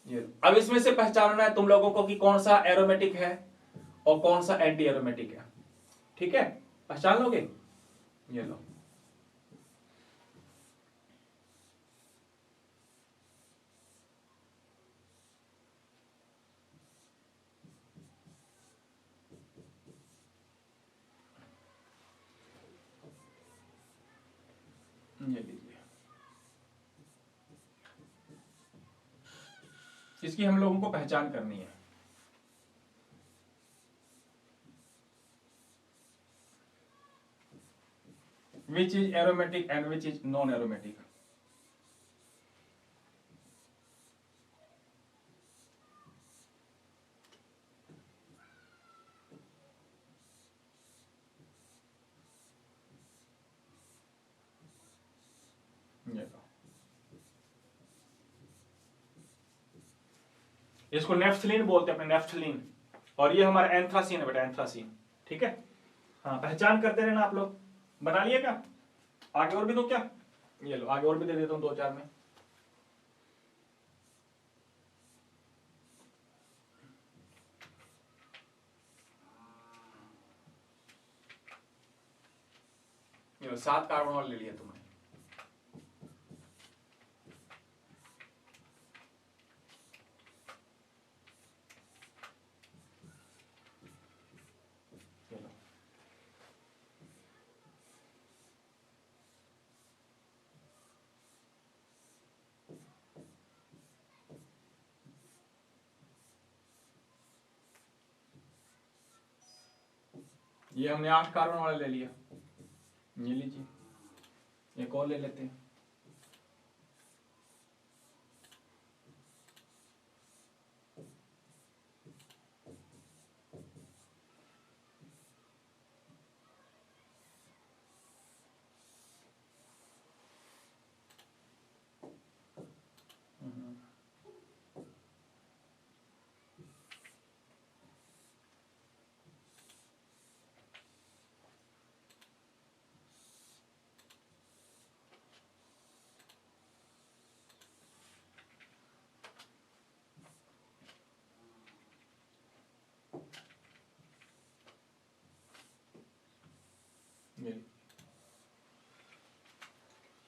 ये अब इसमें से पहचानना है तुम लोगों को कि कौन सा एरोमेटिक है और कौन सा एंटी एरोमेटिक है, ठीक है, पहचान लोगे, ये लो। ये लीजिए, इसकी हम लोगों को पहचान करनी है। Which is aromatic and which is non-aromatic? इसको नेफ्थलीन बोलते हैं अपने, नेफ्थलीन, और ये हमारा एंथ्रासीन है बेटा, एंथ्रासीन, ठीक है। हाँ पहचान करते रहना आप लोग, बना लिए क्या, आगे और भी दो क्या, ये लो आगे और भी दे देता हूँ 2-4 में। ये लो 7 कार्बन और ले लिया तुमने। ये हमने 8 कार्बन वाला ले लिया, ये लीजिए, एक और ले लेते हैं।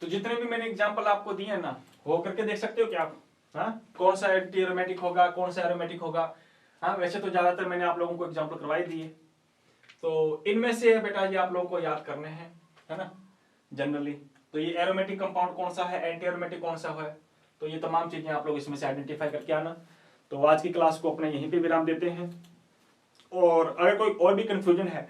तो जितने भी मैंने एग्जांपल आपको दिए हैं ना, हो करके देख सकते हो क्या आप, हाँ कौन सा एंटी एरोमेटिक होगा, कौन सा एरोमेटिक होगा। हाँ वैसे तो ज्यादातर मैंने आप लोगों को एग्जांपल करवाई दिए, तो इनमें से बेटा जी आप लोगों को याद करने हैं, है ना, जनरली। तो ये एरोमेटिक कंपाउंड कौन सा है, एंटी एरोमेटिक कौन सा है, तो ये तमाम चीजें आप लोग इसमें से आइडेंटिफाई करके आना। तो आज की क्लास को अपने यहीं पे विराम देते हैं, और अगर कोई और भी कंफ्यूजन है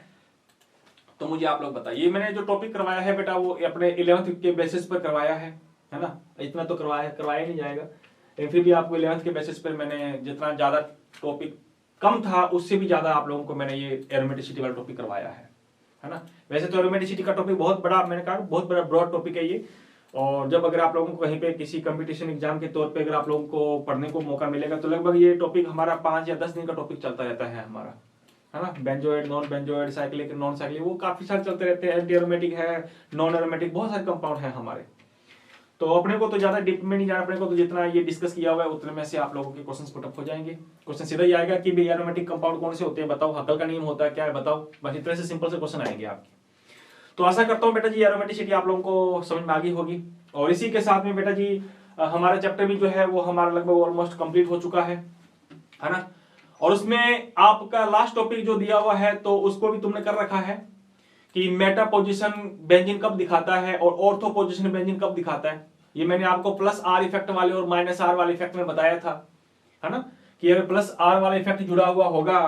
तो मुझे आप लोग बताइए। मैंने जो टॉपिक करवाया है बेटा वो अपने 11th के बेसिस पर करवाया है ना, इतना तो करवाया नहीं जाएगा, लेकिन फिर भी आपको 11th के बेसिस पर मैंने जितना ज्यादा टॉपिक कम था उससे भी ज्यादा आप लोगों को मैंने ये एरोमेटिसिटी वाला टॉपिक करवाया है ना। वैसे तो एरोमेटिसिटी का टॉपिक बहुत बड़ा, मैंने कहा बहुत बड़ा ब्रॉड टॉपिक है ये, और जब अगर आप लोगों को कहीं पे किसी कंपटीशन एग्जाम के तौर पे अगर आप लोगों को पढ़ने को मौका मिलेगा तो लगभग ये टॉपिक हमारा 5 या 10 दिन का टॉपिक चलता रहता है हमारा, है ना। Benzoid, non benzoid, cyclic, non cyclic, वो काफी सारे चलते रहते हैं। एंटी एरोमेटिक है, नॉन एरोमेटिक, बहुत सारे कंपाउंड है हमारे। तो अपने को तो ज्यादा डीप में नहीं जाना, अपने को तो जितना ये डिस्कस किया हुआ है उतने में से आप लोगों के क्वेश्चंस पुटअप हो जाएंगे। क्वेश्चन सीधा ही आएगा कि भाई एरोमेटिक कंपाउंड कौन से होते हैं बताओ, हकल का नियम होता है क्या है बताओ, बस इतने से सिंपल से क्वेश्चन आएंगे आपके। तो आशा करता हूँ बेटा जी एरोमेटिसिटी आप लोगों को समझ में आ गई होगी। और इसी के साथ में बेटा जी हमारा चैप्टर भी जो है वो हमारा लगभग ऑलमोस्ट कंप्लीट हो चुका है ना। और उसमें आपका लास्ट टॉपिक जो दिया हुआ है तो उसको भी तुमने कर रखा है कि मेटा पोजीशन बेंजीन कब दिखाता है और ऑर्थो पोजीशन बेंजीन कब दिखाता है। ये मैंने आपको प्लस आर इफेक्ट वाले और माइनस आर वाले इफेक्ट में बताया था, है ना, कि अगर प्लस आर वाला इफेक्ट जुड़ा हुआ होगा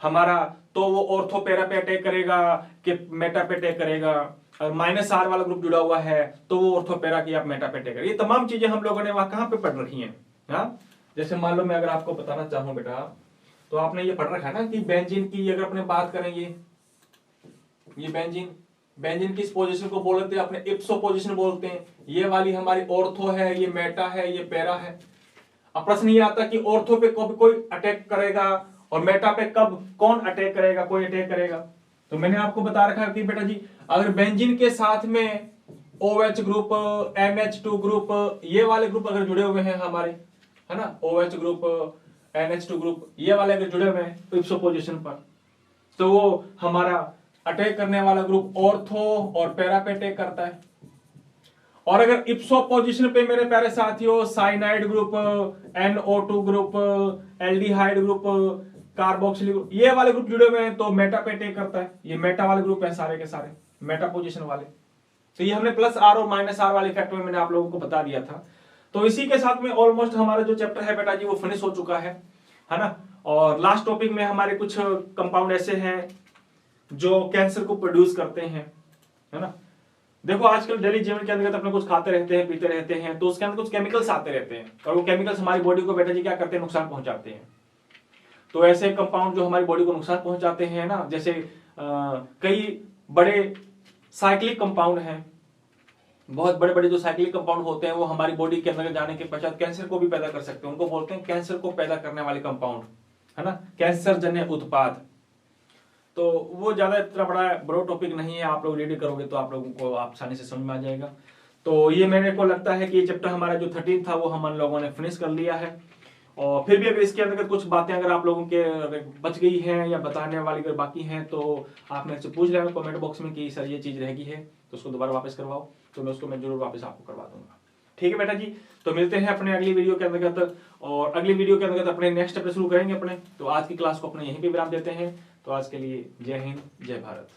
हमारा तो वो ऑर्थो पैरा पे अटैक करेगा कि मेटा पे अटैक करेगा, और माइनस आर वाला ग्रुप जुड़ा हुआ है तो वो ऑर्थो पैरा की आप मेटा पे अटैक करेगा। ये तमाम चीजें हम लोगों ने वहां कहां पे पढ़ रखी हैं, हाँ। जैसे मान लो मैं अगर आपको बताना चाहूं बेटा तो आपने ये पढ़ रखा है ना कि बेंजीन की अगर अपने बात करेंगे, ये बेंजीन किस पोजीशन को बोलते हैं, अपने इप्सो पोजीशन बोलते हैं। ये वाली हमारी ऑर्थो है, ये मेटा है, ये पैरा है। अब प्रश्न ये आता कि ऑर्थो पे कब कोई अटैक करेगा और मेटा पे कब कौन अटैक करेगा, कोई अटैक करेगा। तो मैंने आपको बता रखा है कि बेटा जी अगर बेंजीन के साथ में OH ग्रुप, NH2 ग्रुप, ये वाले ग्रुप अगर जुड़े हुए हैं हमारे, है ना, OH ग्रुप, NH2 ग्रुप, ये वाले अगर जुड़े हुए हैं इप्सो पोजीशन पर तो वो हमारा अटैक करने वाला ग्रुप ऑर्थो और पैरा पे अटैक करता है। और अगर इप्सो पोजीशन पे मेरे प्यारे साथियों cyanide group, NO2 group, aldehyde group, carboxylic group, ये वाले ग्रुप जुड़े हुए हैं तो मेटा पे अटैक करता है। ये मेटा वाले ग्रुप है सारे के सारे, मेटा पोजीशन वाले। तो ये हमने प्लस आर और माइनस आर वाले इफेक्ट में मैंने आप लोगों को बता दिया था। तो इसी के साथ में ऑलमोस्ट हमारा जो चैप्टर है बेटा जी वो फिनिश हो चुका है ना। और लास्ट टॉपिक में हमारे कुछ कंपाउंड ऐसे हैं जो कैंसर को प्रोड्यूस करते हैं, है ना। देखो आजकल डेली जीवन के अंदर अपने कुछ खाते रहते हैं, पीते रहते हैं, तो उसके अंदर कुछ केमिकल्स आते रहते हैं और वो केमिकल्स हमारी बॉडी को बेटा जी क्या करते हैं, नुकसान पहुंचाते हैं। तो ऐसे कंपाउंड जो हमारी बॉडी को नुकसान पहुंचाते हैं ना, जैसे कई बड़े साइक्लिक कंपाउंड हैं, बहुत बड़े बड़े जो साइक्लिक कंपाउंड होते हैं वो हमारी बॉडी के अंदर जाने के पश्चात कैंसर को भी पैदा कर सकते हैं। उनको बोलते हैं कैंसर को पैदा करने वाले कंपाउंड, है ना, कैंसर जन्य उत्पाद। तो वो ज्यादा इतना बड़ा ब्रॉड टॉपिक नहीं है, आप लोग रीड करोगे तो आप लोगों को आसानी से समझ में आ जाएगा। तो ये मेरे को लगता है कि ये चैप्टर हमारा जो 13 था वो हम लोगों ने फिनिश कर लिया है। और फिर भी अगर इसके अंदर कुछ बातें अगर आप लोगों के बच गई हैं या बताने वाली अगर बाकी हैं तो आप मेरे से पूछ लेना कमेंट बॉक्स में कि सर ये चीज रहेगी है तो उसको दोबारा वापस करवाओ, तो मैं उसको जरूर वापस आपको करवा दूंगा। ठीक है बेटा जी, तो मिलते हैं अपने अगली वीडियो के अंतर्गत, और अगली वीडियो के अंतर्गत अपने नेक्स्ट चैप्टर शुरू करेंगे अपने। तो आज की क्लास को अपने यहीं पे विराम देते हैं। तो आज के लिए जय हिंद, जय भारत।